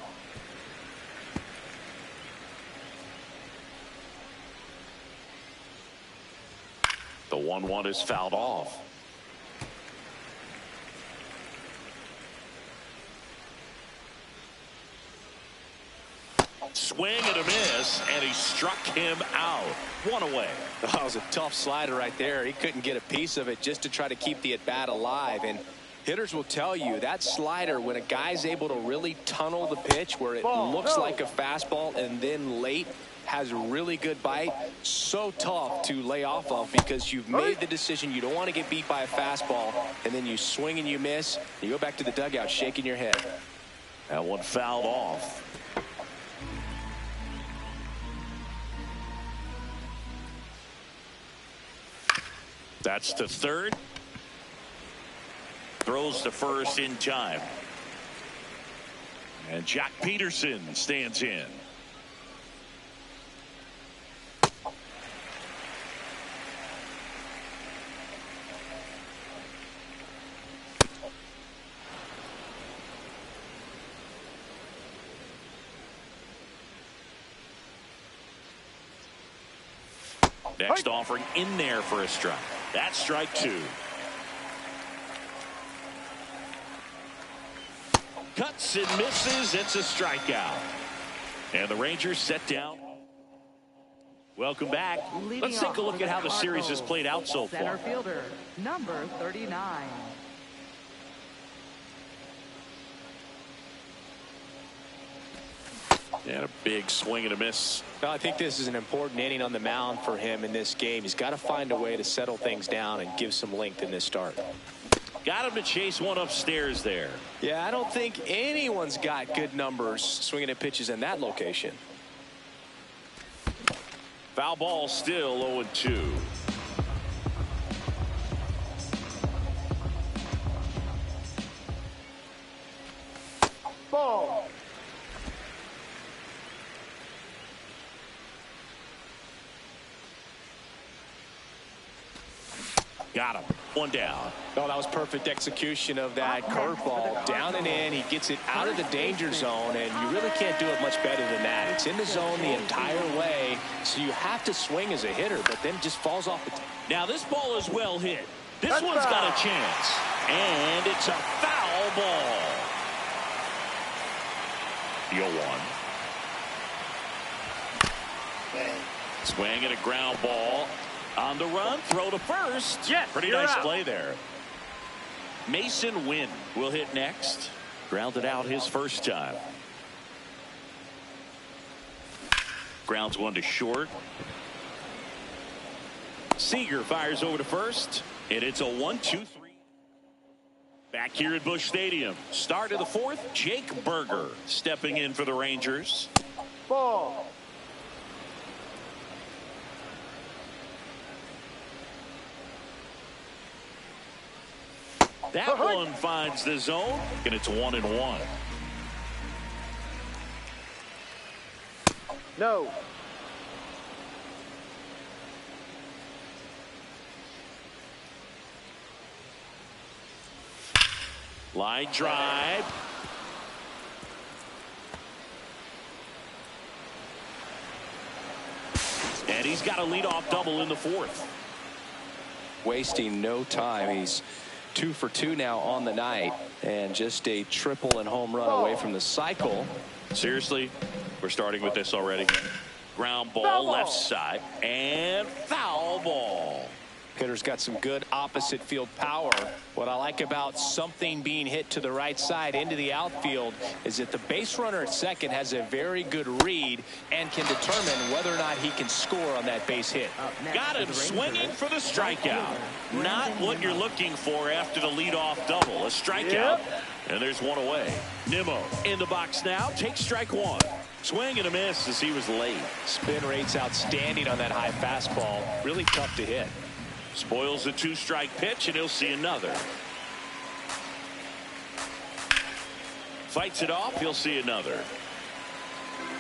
The 1-1 is fouled off. Swing and a miss, and he struck him out. 1 away. That was a tough slider right there. He couldn't get a piece of it just to try to keep the at-bat alive. And hitters will tell you that slider, when a guy's able to really tunnel the pitch where it looks like a fastball and then late has a really good bite, so tough to lay off of because you've made the decision you don't want to get beat by a fastball, and then you swing and you miss, and you go back to the dugout shaking your head. That one fouled off. That's to third. Throws to first in time. And Jack Peterson stands in. Next offering in there for a strike. That's strike 2. Cuts and misses. It's a strikeout. And the Rangers set down. Welcome back. Let's take a look at how the series has played out so far. Center fielder, number 39. And a big swing and a miss. Well, I think this is an important inning on the mound for him in this game. He's got to find a way to settle things down and give some length in this start. Got him to chase one upstairs there. Yeah, I don't think anyone's got good numbers swinging at pitches in that location. Foul ball still 0-2. Ball. Got him. One down. Oh, that was perfect execution of that curveball. Down and in. He gets it out of the danger zone, and you really can't do it much better than that. It's in the zone the entire way, so you have to swing as a hitter, but then just falls off the Now this ball is well hit. This one's got a chance. And it's a foul ball. The 0-1. Swing and a ground ball. On the run, throw to first. Yes, pretty nice play there. Mason Wynn will hit next. Grounded out his first time. Grounds one to short. Seager fires over to first, and it's a 1-2-3. Back here at Busch Stadium, start of the 4th. Jake Berger stepping in for the Rangers. Ball. That one finds the zone, and it's 1-1. No. Line drive. And he's got a leadoff double in the 4th. wasting no time. He's 2 for 2 now on the night, and just a triple and home run away from the cycle. Seriously, We're starting with this already. Ground ball, left side, and foul ball. Hitter's got some good opposite field power. What I like about something being hit to the right side into the outfield is that the base runner at second has a very good read and can determine whether or not he can score on that base hit. Got him swinging for the strikeout. Not what you're looking for after the leadoff double. A strikeout, and there's one away. Nimmo in the box now. Takes strike one. Swing and a miss as he was late. Spin rate's outstanding on that high fastball. Really tough to hit. Spoils the two-strike pitch, and he'll see another. Fights it off. He'll see another.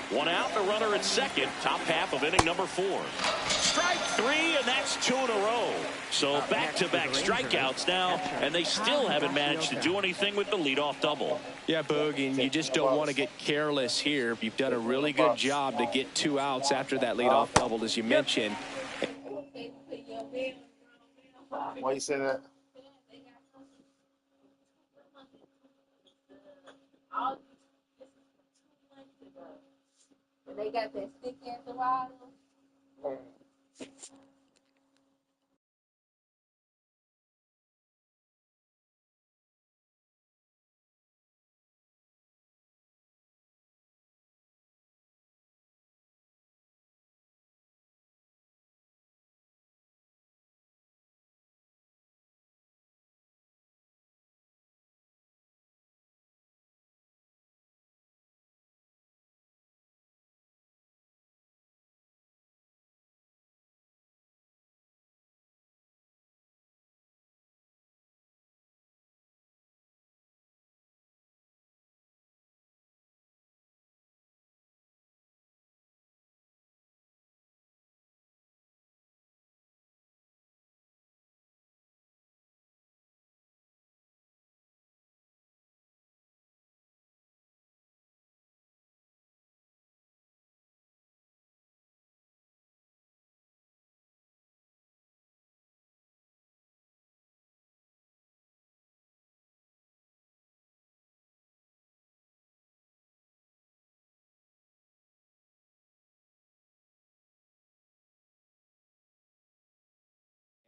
One out, the runner at second. Top half of inning number 4. Strike 3, and that's 2 in a row. So back-to-back strikeouts now, and they still haven't managed to do anything with the leadoff double. Yeah, Boog, and you just don't want to get careless here. You've done a really good job to get 2 outs after that leadoff double, as you mentioned. Why you say that? They got that stick at the wild.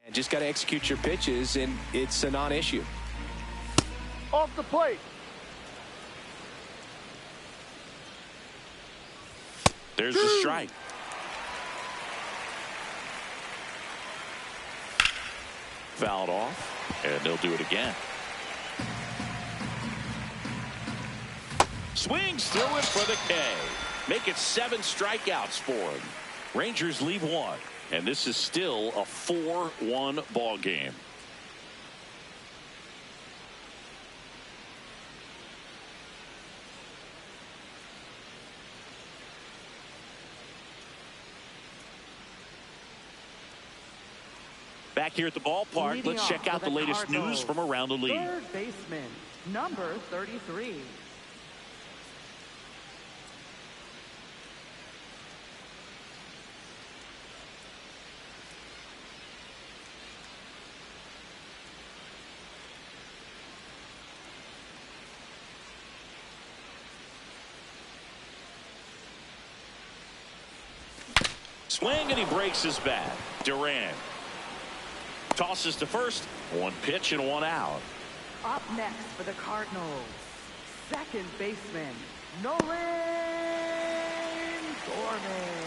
And just got to execute your pitches, and it's a non-issue. Off the plate. There's the strike. Fouled off, and they'll do it again. Swings through it for the K. Make it 7 strikeouts for him. Rangers leave 1. And this is still a 4-1 ball game. Back here at the ballpark, let's check out the latest news from around the league. Third baseman, number 33. Swing, and he breaks his bat. Duran tosses to first. 1 pitch and 1 out. Up next for the Cardinals, second baseman, Nolan Gorman.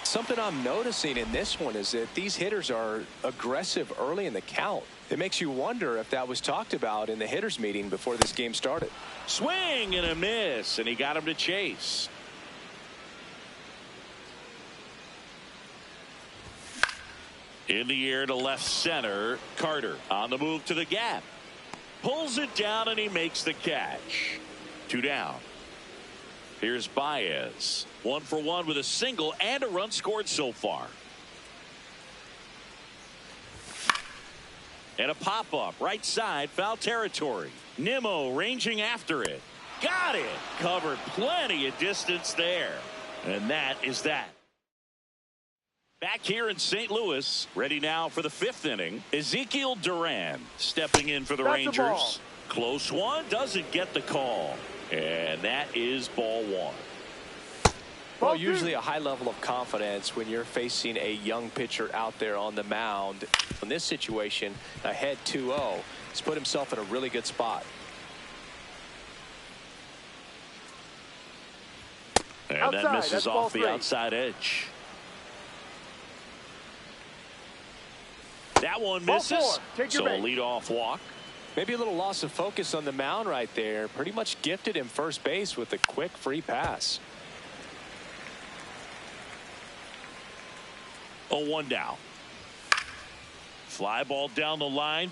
Something I'm noticing in this one is that these hitters are aggressive early in the count. It makes you wonder if that was talked about in the hitters meeting before this game started. Swing and a miss, and he got him to chase. In the air to left center, Carter on the move to the gap. Pulls it down, and he makes the catch. 2 down. Here's Baez. 1 for 1 with a single and a run scored so far. And a pop-up right side, foul territory. Nimmo ranging after it. Got it. Covered plenty of distance there. And that is that. Back here in St. Louis, ready now for the 5th inning. Ezekiel Duran stepping in for the Rangers. Close one, doesn't get the call. And that is ball 1. Well, usually a high level of confidence when you're facing a young pitcher out there on the mound. In this situation, ahead 2-0, he's put himself in a really good spot. And outside, that misses off the 3. outside edge. That one Ball misses. 4. Take your So a bait. leadoff walk. Maybe a little loss of focus on the mound right there. Pretty much gifted him first base with a quick free pass. 0-1 now. Fly ball down the line.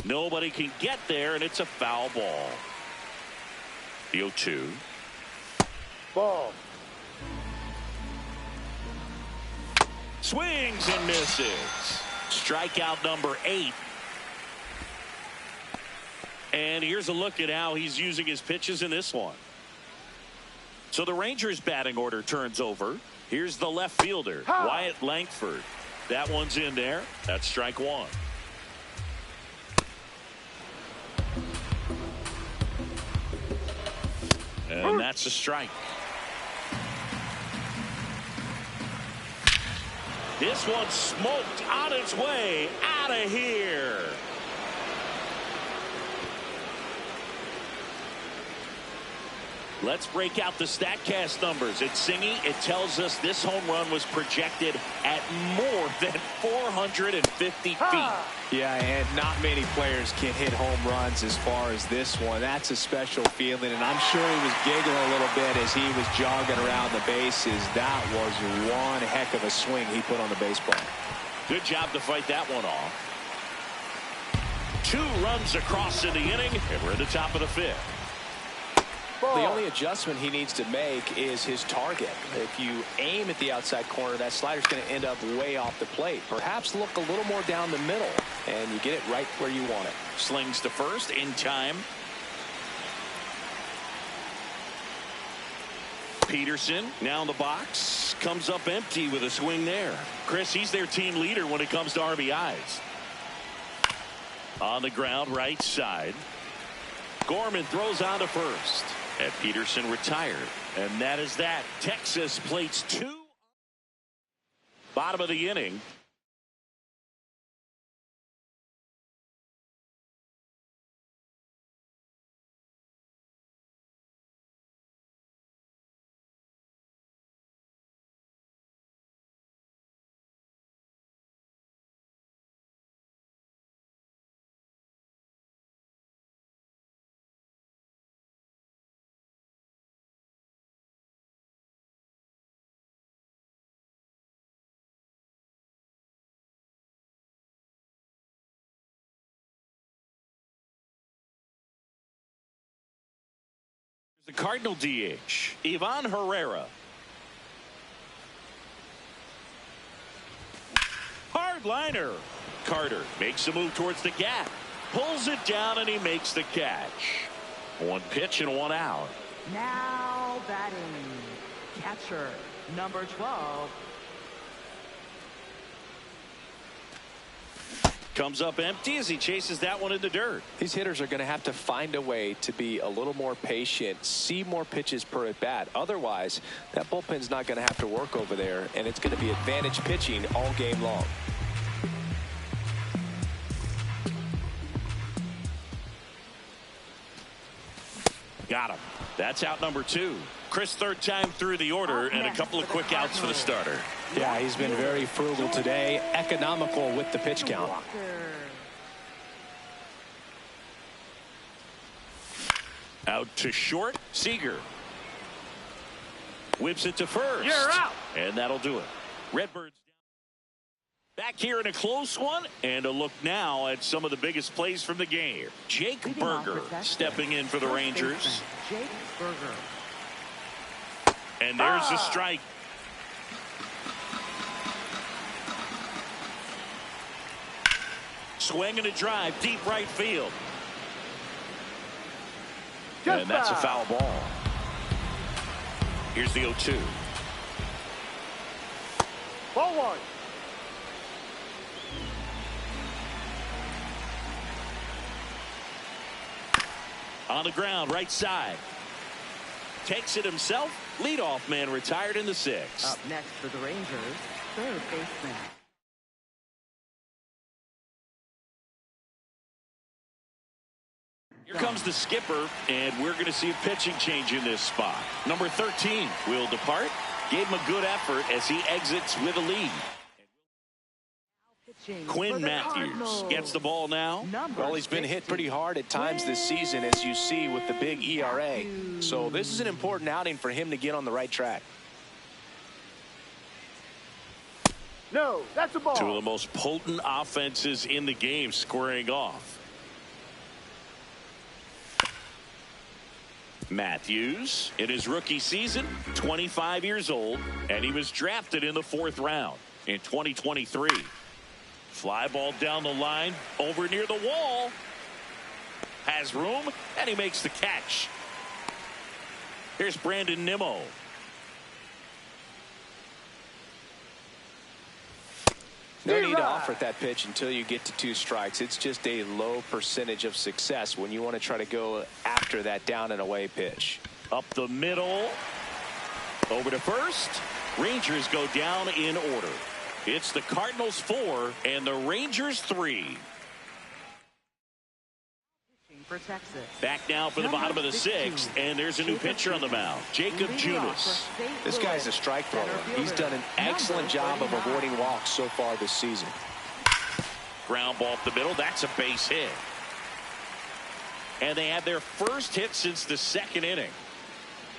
Nobody can get there, and it's a foul ball. The 0-2. Ball. Swings and misses. Strikeout number 8. And here's a look at how he's using his pitches in this one. So the Rangers batting order turns over. Here's the left fielder, Wyatt Langford. That one's in there. That's strike 1. And that's a strike. This one's smoked on its way out of here. Let's break out the StatCast numbers. It's Singy. It tells us this home run was projected at more than 450 feet. Yeah, and not many players can hit home runs as far as this one. That's a special feeling, and I'm sure he was giggling a little bit as he was jogging around the bases. That was one heck of a swing he put on the baseball. Good job to fight that one off. 2 runs across in the inning, and we're at the top of the 5th. The only adjustment he needs to make is his target. If you aim at the outside corner, that slider's going to end up way off the plate. Perhaps look a little more down the middle, and you get it right where you want it. Slings to first in time. Peterson now in the box. Comes up empty with a swing there. Chris, he's their team leader when it comes to RBIs. On the ground, right side. Gorman throws on to first. And Peterson retired. And that is that. Texas plates 2. Bottom of the inning. The Cardinal DH, Ivan Herrera. Hard liner. Carter makes a move towards the gap. Pulls it down and he makes the catch. 1 pitch and 1 out. Now batting, catcher, number 12. Comes up empty as he chases that one in the dirt. These hitters are going to have to find a way to be a little more patient, see more pitches per at bat. Otherwise, that bullpen's not going to have to work over there, and it's going to be advantage pitching all game long. Got him. That's out number 2. Chris, 3rd time through the order, and a couple of quick outs for the starter. Yeah, he's been very frugal today, economical with the pitch count. Out to short, Seager. Whips it to first. You're out. And that'll do it. Redbirds back here in a close one, and a look now at some of the biggest plays from the game. Jake Berger stepping in for the Rangers. Jake Berger. And there's the strike. Swing and a drive, deep right field. And that's a foul ball. Here's the 0-2. Ball one. On the ground, right side. Takes it himself. Leadoff man retired in the sixth. Up next for the Rangers, third baseman. Here comes the skipper, and we're going to see a pitching change in this spot. Number 13 will depart. Gave him a good effort as he exits with a lead. Quinn Matthews gets the ball now. Well, he's been hit pretty hard at times this season, as you see with the big ERA. So this is an important outing for him to get on the right track. No, that's a ball. Two of the most potent offenses in the game squaring off. Matthews, in his rookie season, 25 years old, and he was drafted in the 4th round in 2023. Fly ball down the line, over near the wall. Has room, and he makes the catch. Here's Brandon Nimmo. No need to offer that pitch until you get to 2 strikes. It's just a low percentage of success when you want to try to go after that down and away pitch. Up the middle. Over to first. Rangers go down in order. It's the Cardinals 4 and the Rangers 3. For Texas. Back now for the bottom of the 6th, and there's a new pitcher on the mound, Jacob Junis. This guy's a strike thrower. He's done an excellent job of avoiding walks so far this season. Ground ball up the middle. That's a base hit. And they had their first hit since the 2nd inning.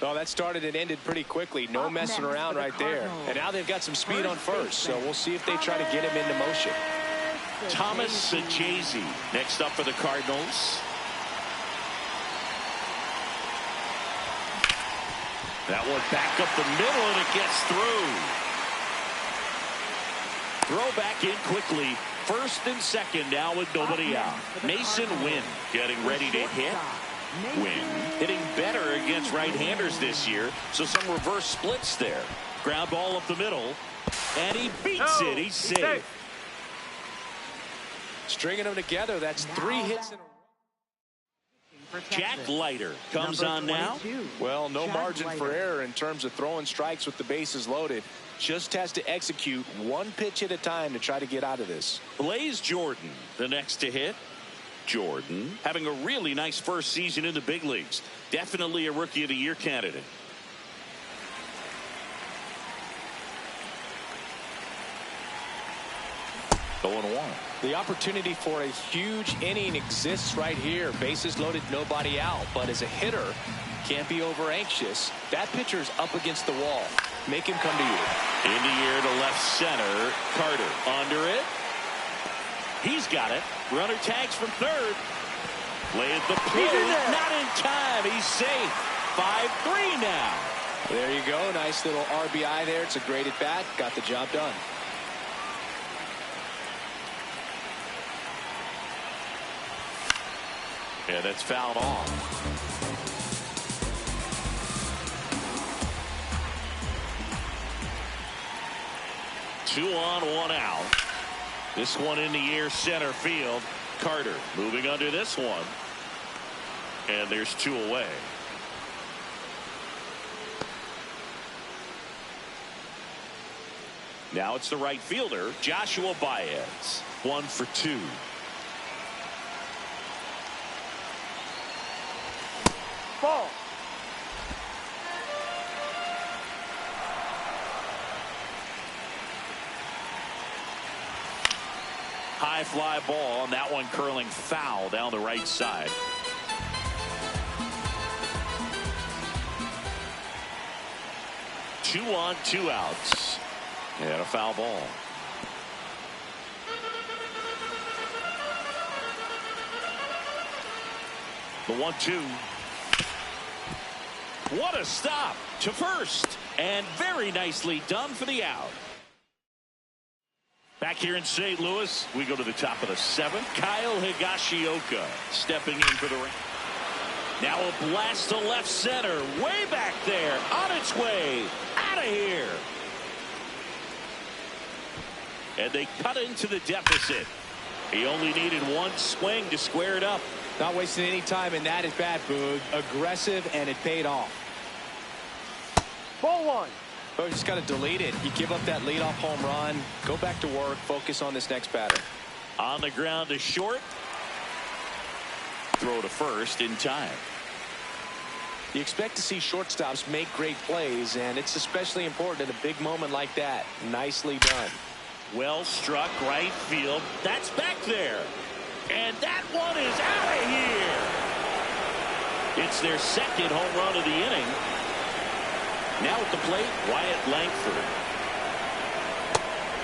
Well, that started and ended pretty quickly. No messing around right there. And now they've got some speed on first, so we'll see if they try to get him into motion. Thomas S.V.G. next up for the Cardinals. That one back up the middle, and it gets through. Throw back in quickly. First and second now with nobody out. Mason Wynn getting ready to hit. Wynn hitting better against right-handers this year, so some reverse splits there. Ground ball up the middle, and he beats it. He's safe. Stringing them together, that's 3 hits in a row. Jack Leiter comes on now. Well, no margin for error in terms of throwing strikes with the bases loaded. Just has to execute 1 pitch at a time to try to get out of this. Blaze Jordan, the next to hit. Jordan having a really nice first season in the big leagues. Definitely a Rookie of the Year candidate. 0-1. The opportunity for a huge inning exists right here. Bases loaded, nobody out. But as a hitter, can't be over anxious. That pitcher's up against the wall. Make him come to you. In the air to left center. Carter under it. He's got it. Runner tags from third. Play at the plate. Not in time. He's safe. 5-3 now. There you go. Nice little RBI there. It's a great at bat. Got the job done. Yeah, that's fouled off. Two on, 1 out. This one in the air center field. Carter moving under this one. And there's 2 away. Now it's the right fielder, Joshua Baez. 1 for 2. Ball. High fly ball, and that one curling foul down the right side. Two on, 2 outs. And a foul ball. The 1-2. What a stop to first, and very nicely done for the out. Back here in St. Louis, we go to the top of the 7th. Kyle Higashioka stepping in for the ring. Now a blast to left center, way back there, on its way, out of here. and they cut into the deficit. He only needed one swing to square it up. Not wasting any time in that at bat, Boog. Aggressive, and it paid off. Ball one. Oh, you just got to delete it. You give up that leadoff home run. Go back to work. Focus on this next batter. On the ground to short. Throw to first in time. You expect to see shortstops make great plays, and it's especially important in a big moment like that. Nicely done. Well struck right field. That's back there. And that one is out of here. It's their second home run of the inning. Now at the plate, Wyatt Langford.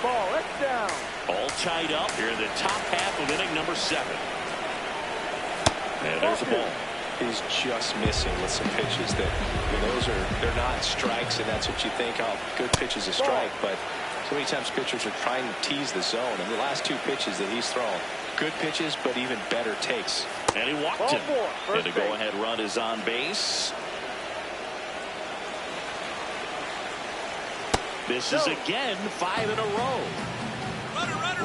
Ball, that's down. All tied up here in the top half of inning number 7. And there's a ball. He's just missing with some pitches that, they're not strikes, and that's what you think, oh, good pitch is a strike, but so many times pitchers are trying to tease the zone, and the last 2 pitches that he's thrown, good pitches, but even better takes. And he walked him. And the go-ahead run is on base. This is again 5 in a row.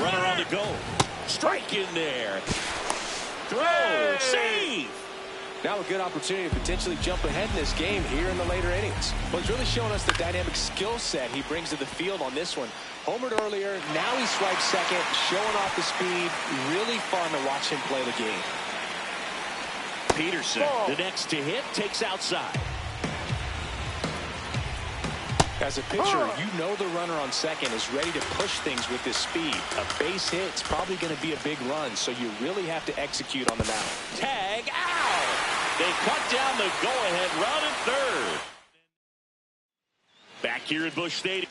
Runner on the go. Strike in there. Throw. Save. Now a good opportunity to potentially jump ahead in this game here in the later innings. Well, he's really showing us the dynamic skill set he brings to the field on this one. Homered earlier, now he swipes second, showing off the speed. Really fun to watch him play the game. Peterson, the next to hit, takes outside. As a pitcher, you know the runner on second is ready to push things with his speed. A base hit's probably going to be a big run, so you really have to execute on the mound. Tag out. They cut down the go-ahead run at third. Back here at Busch Stadium.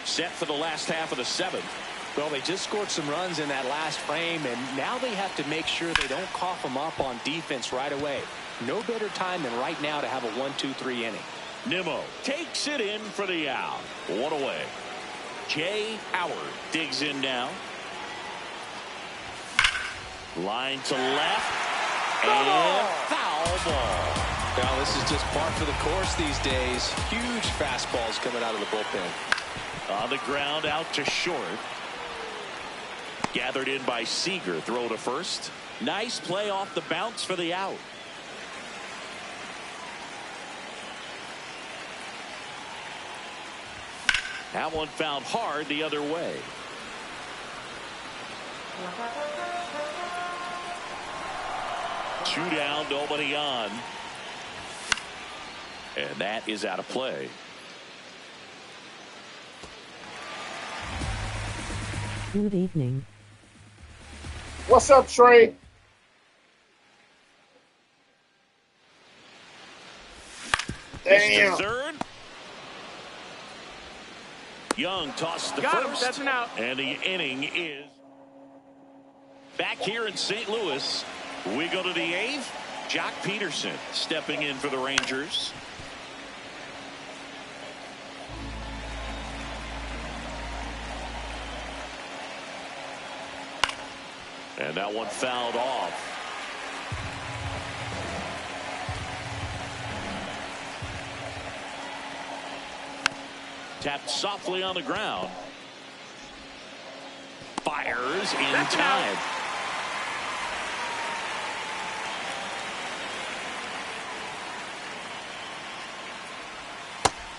Set for the last half of the 7th. Well, they just scored some runs in that last frame, and now they have to make sure they don't cough them up on defense right away. No better time than right now to have a 1-2-3 inning. Nimmo takes it in for the out. 1 away. Jay Howard digs in now. Line to left. And foul ball. Now this is just par for the course these days. Huge fastballs coming out of the bullpen. On the ground out to short. Gathered in by Seager. Throw to first. Nice play off the bounce for the out. That one found hard the other way. Two down, nobody on. And that is out of play. Good evening. What's up, Trey? Damn. Third. Young tossed the Got him. first. That's an out. And the inning is back here in St. Louis. We go to the 8th. Jock Peterson stepping in for the Rangers. And that one fouled off. Tapped softly on the ground. Fires in time.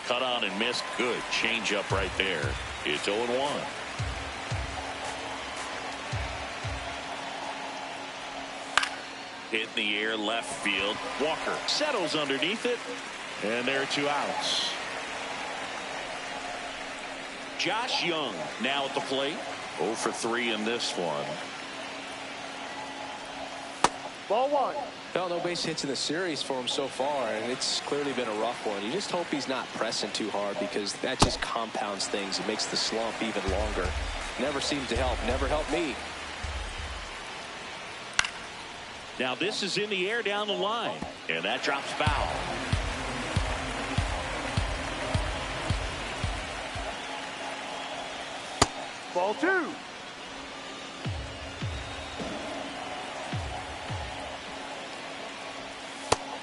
Cut on and missed. Good change up right there. It's 0-1. Hit in the air left field. Walker settles underneath it. And there are 2 outs. Josh Young now at the plate. 0 for 3 in this one. Ball 1. Well, no base hits in the series for him so far, and it's clearly been a rough one. You just hope he's not pressing too hard, because that just compounds things. It makes the slump even longer. Never seems to help. Never helped me. Now this is in the air down the line, and that drops foul. Ball 2.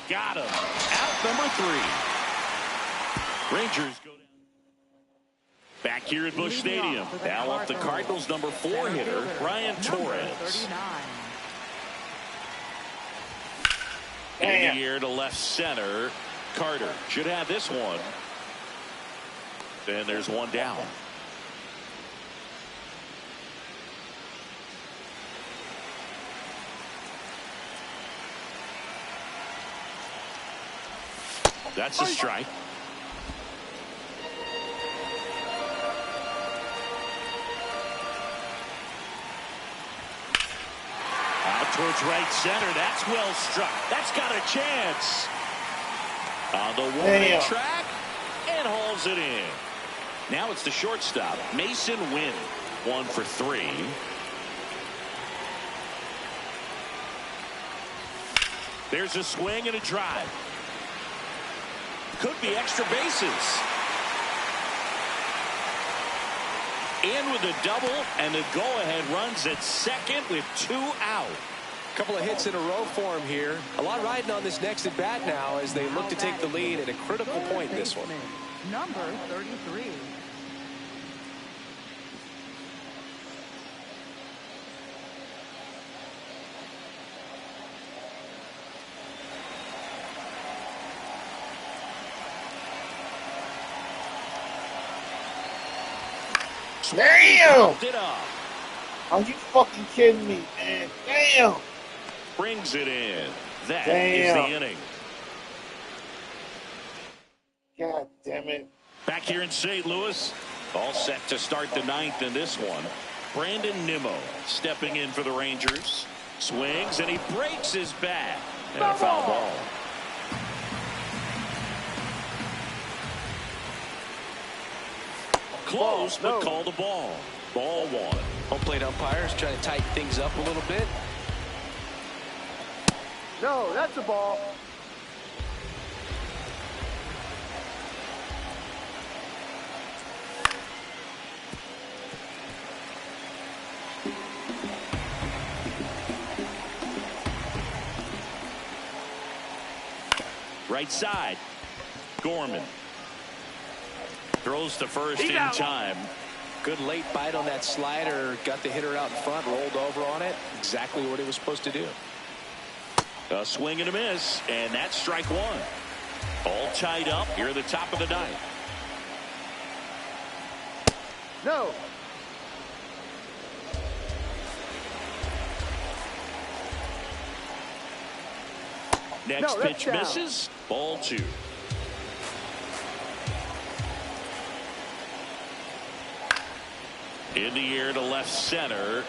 Got him. Out number 3. Rangers go down. Back here at Busch Stadium. Now up the Cardinals' number 4 hitter, Brian Torres. In the air to left center. Carter should have this one. And there's one down. That's a strike. Out towards right center. That's well struck. That's got a chance. On the warning track and hauls it in. Now it's the shortstop, Mason Wynn. 1 for 3. There's a swing and a drive. Could be extra bases. In with a double, and the go-ahead runs at second with 2 out. A couple of hits in a row for him here. A lot riding on this next at bat now as they look to take the lead at a critical point in this one. Number 33. Damn! It up. Are you fucking kidding me, man? Damn! Brings it in. That is the inning. God damn it. Back here in St. Louis, all set to start the 9th in this one. Brandon Nimmo stepping in for the Rangers. Swings, and he breaks his bat. And a foul ball. Close, but called a ball. Ball 1. Home plate umpires trying to tighten things up a little bit. No, that's a ball. Right side. Gorman. Throws to first in time. Good late bite on that slider. Got the hitter out in front, rolled over on it. Exactly what he was supposed to do. A swing and a miss, and that's strike 1. All tied up here at the top of the 9th. No. Next pitch misses. Ball 2. In the air to left center.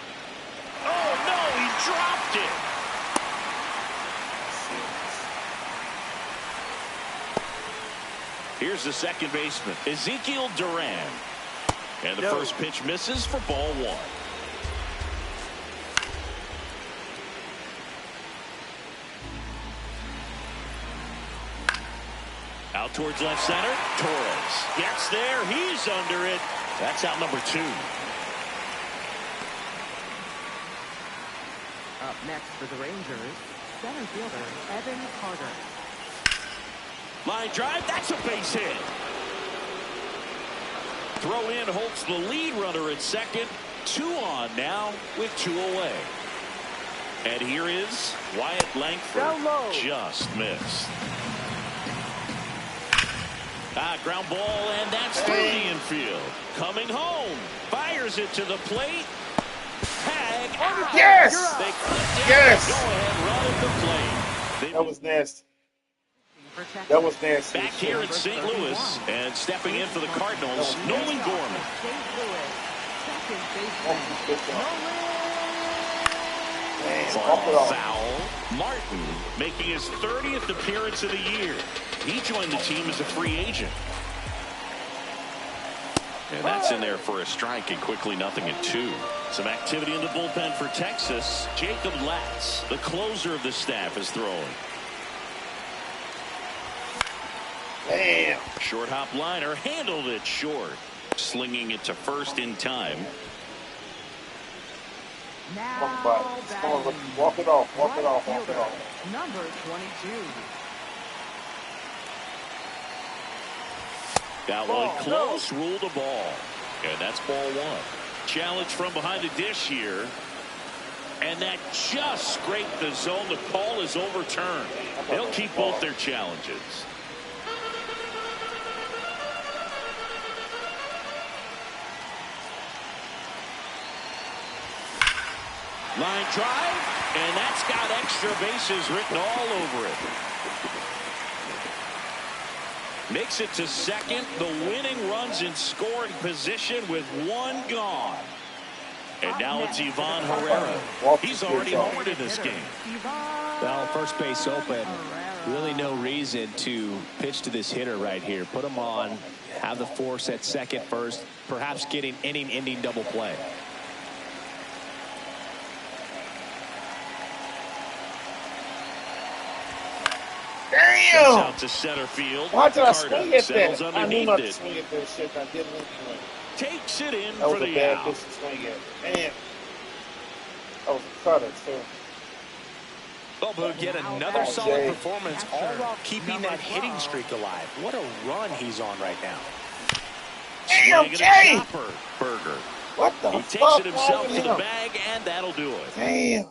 Oh, no, he dropped it. Here's the second baseman, Ezekiel Duran. And the first pitch misses for ball 1. Out towards left center. Torres gets there. He's under it. That's out number 2. Up next for the Rangers, center fielder Evan Carter. Line drive. That's a base hit. Throw in holds the lead runner at second. 2 on now with 2 away. And here is Wyatt Langford. Just missed. Ground ball, and that's through the infield. Coming home. Fires it to the plate. Tag out. Yes! They Yes! go ahead, run at the plate. That was nasty. That was nasty. Back here in St. Louis, and stepping in for the Cardinals, Nolan Gorman. Foul. Martin making his 30th appearance of the year. He joined the team as a free agent. And that's in there for a strike, and quickly 0-2. Some activity in the bullpen for Texas. Jacob Latz, the closer of the staff, is throwing. Damn. Short hop liner handled it short. Slinging it to first in time. Walk it off. Walk it off. Walk it off. Number 22. That one close, ruled a ball. And that's ball one. Challenge from behind the dish here. And that just scraped the zone. The call is overturned. They'll keep both their challenges. Line drive, and that's got extra bases written all over it. Makes it to second. The winning runs in scoring position with one gone. And now it's Ivan Herrera. He's already homered in this game. Well, first base open. Really no reason to pitch to this hitter right here. Put him on, have the force at second first, perhaps getting inning-ending double play. Damn! Out to center field. Why did I Carter swing at settles that? I knew underneath not to it. swing at that shit. I didn't anyway. Takes it in That was for a the bad out. pitch to swing at. Damn. That was a cutter, too. Well, Boog, yet another solid performance, all while keeping that hitting streak alive. What a run he's on right now. Damn, Swinging a Jay! chopper. Berger. What the He fuck? takes it himself wrong to with the him? bag, and that'll do it. Damn.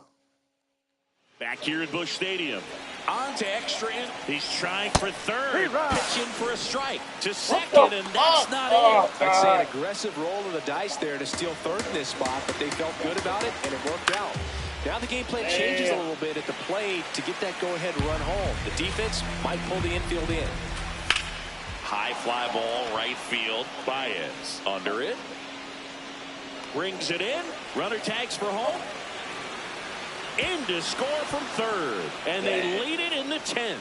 Back here at Busch Stadium. On to extra in. He's trying for third. Pitching for a strike. To second, and that's not it. I'd say an aggressive roll of the dice there to steal third in this spot, but they felt good about it, and it worked out. Now the game plan changes a little bit at the plate to get that go-ahead run home. The defense might pull the infield in. High fly ball, right field. Baez under it. Brings it in. Runner tags for home. In to score from third. And they lead it in the 10th.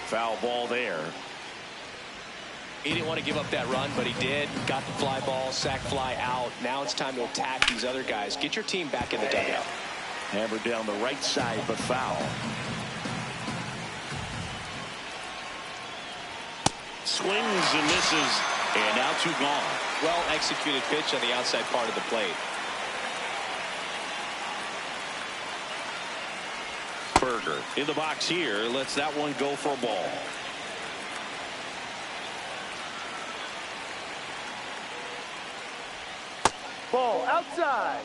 Foul ball there. He didn't want to give up that run, but he did. Got the fly ball, sac fly out. Now it's time to attack these other guys. Get your team back in the dugout. Hammered down the right side, but foul. Swings and misses, and now two gone. Well executed pitch on the outside part of the plate. Berger in the box here, lets that one go for a ball. Ball outside.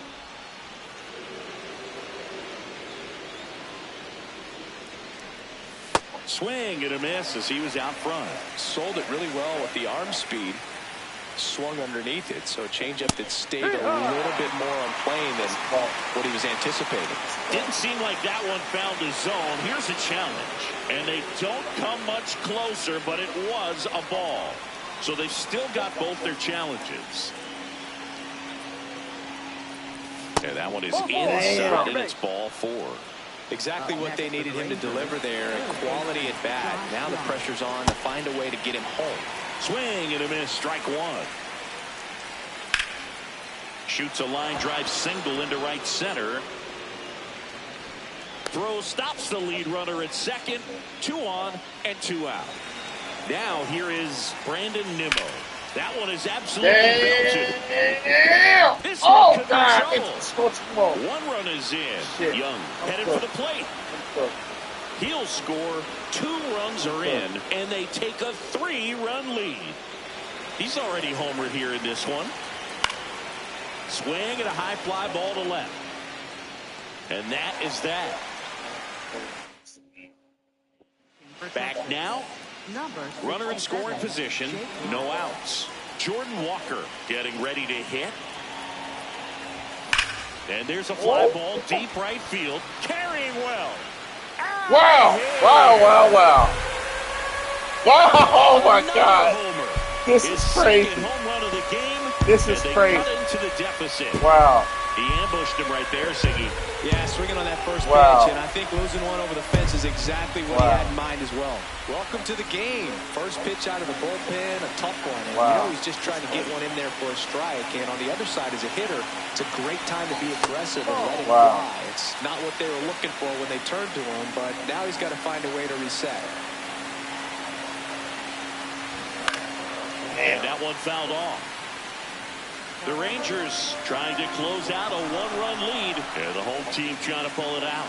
Swing and a miss as he was out front. Sold it really well with the arm speed. Swung underneath it, so a changeup that stayed a little bit more on plane than what he was anticipating. Didn't seem like that one found the zone. Here's a challenge, and they don't come much closer, but it was a ball. So they've still got both their challenges. And that one is inside, and it's ball four. Exactly what they needed him to deliver there. A quality at bat. Now the pressure's on to find a way to get him home. Swing and a miss, strike one. Shoots a line drive single into right center. Throw stops the lead runner at second. 2 on and 2 out. Now here is Brandon Nimmo. That one is absolutely belted. This one could be trouble. One run is in. Young headed for the plate. He'll score. 2 runs are in, and they take a 3-run lead. He's already homered here in this one. Swing and a high fly ball to left. And that is that. Back now. Runner in scoring position. No outs. Jordan Walker getting ready to hit. And there's a fly ball deep right field. Carrying well. Wow. Wow, wow, wow. Wow, oh my God. This is crazy. Home run of the game. This is and they crazy. cut into the deficit. Wow. He ambushed him right there, Siggy. Yeah, swinging on that first Wow. pitch, and I think losing one over the fence is exactly what he had in mind as well. Welcome to the game. First pitch out of the bullpen, a tough one. And you know he's just trying to get one in there for a strike. And on the other side, as a hitter, it's a great time to be aggressive and let it fly. It's not what they were looking for when they turned to him, but now he's got to find a way to reset. And that one fouled off. The Rangers trying to close out a one-run lead. And the home team trying to pull it out.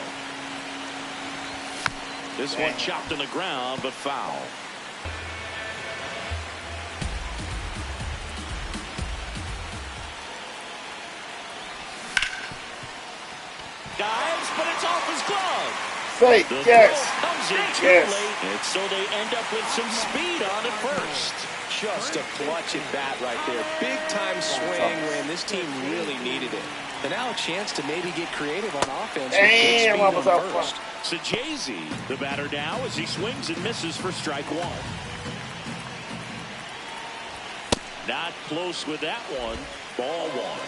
This one chopped in the ground, but foul. Dives, but it's off his glove. Fake, The yes. throw comes in too Yes. late, and so they end up with some speed on it first. Just a clutch at bat right there. Big time swing when this team really needed it. And now a chance to maybe get creative on offense with good speed on first. S.V.G, the batter now, as he swings and misses for strike one. Not close with that one. Ball one.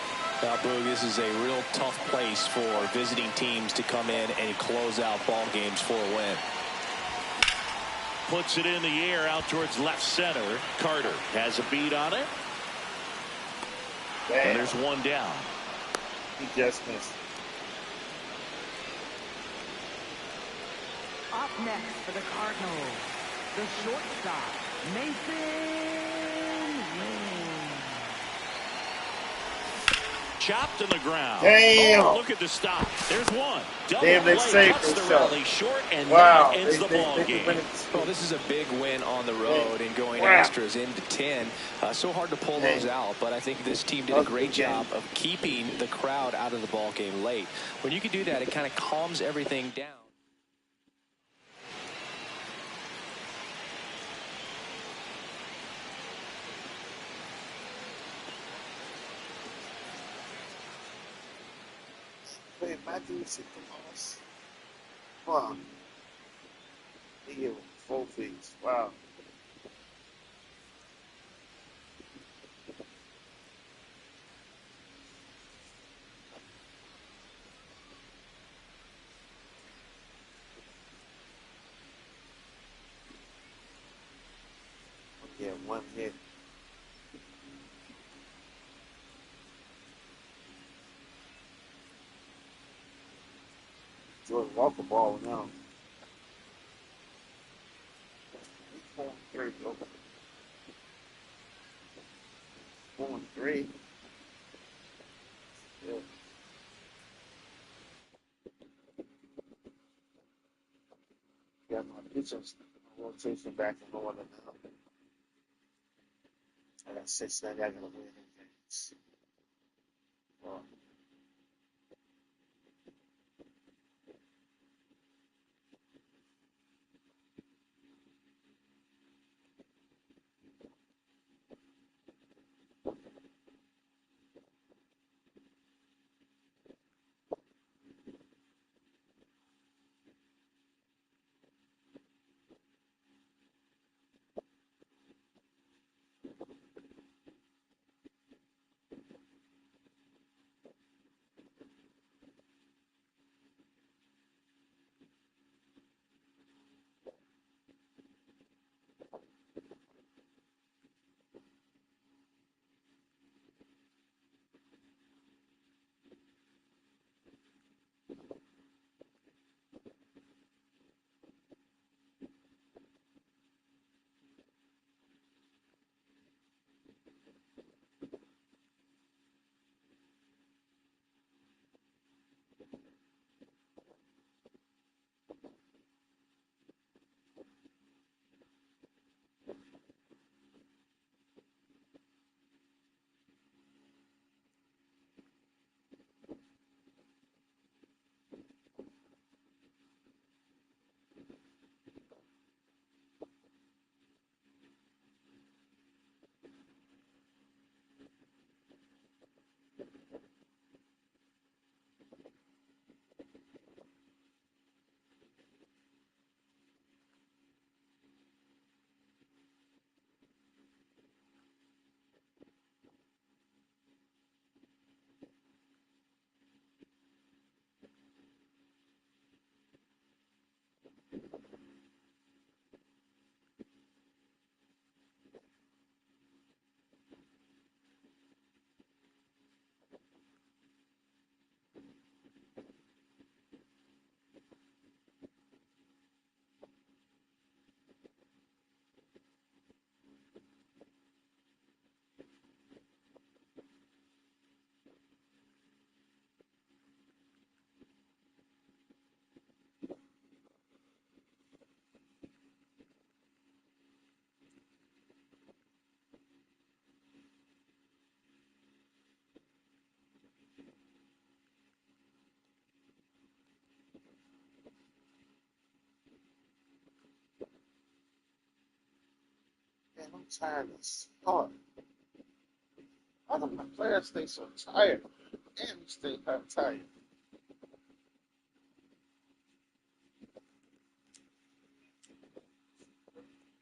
Now, Boog, this is a real tough place for visiting teams to come in and close out ball games for a win. Puts it in the air out towards left center. Carter has a beat on it. And there's one down. He just missed. Up next for the Cardinals, the shortstop, Mason Wynn. Chopped in the ground. Damn. Oh, look at the stop. There's one. Double Damn, they play saved cuts the themselves. rally short, and Wow. that ends the ball game. Well, this is a big win on the road and going extras into 10. So hard to pull those out, but I think this team did a great job of keeping the crowd out of the ball game late. When you can do that, it kind of calms everything down. Wait, imagine you loss. Wow. They give him full fees. Wow. Yeah, one hit. Jordan Walker ball now. 4-3. 4-3. Yeah. Got my pitchers rotation back in order now. I got 6 now. I gotta win in games. Well, I'm tired as fuck. Why do my players stay so tired? And we stay tired.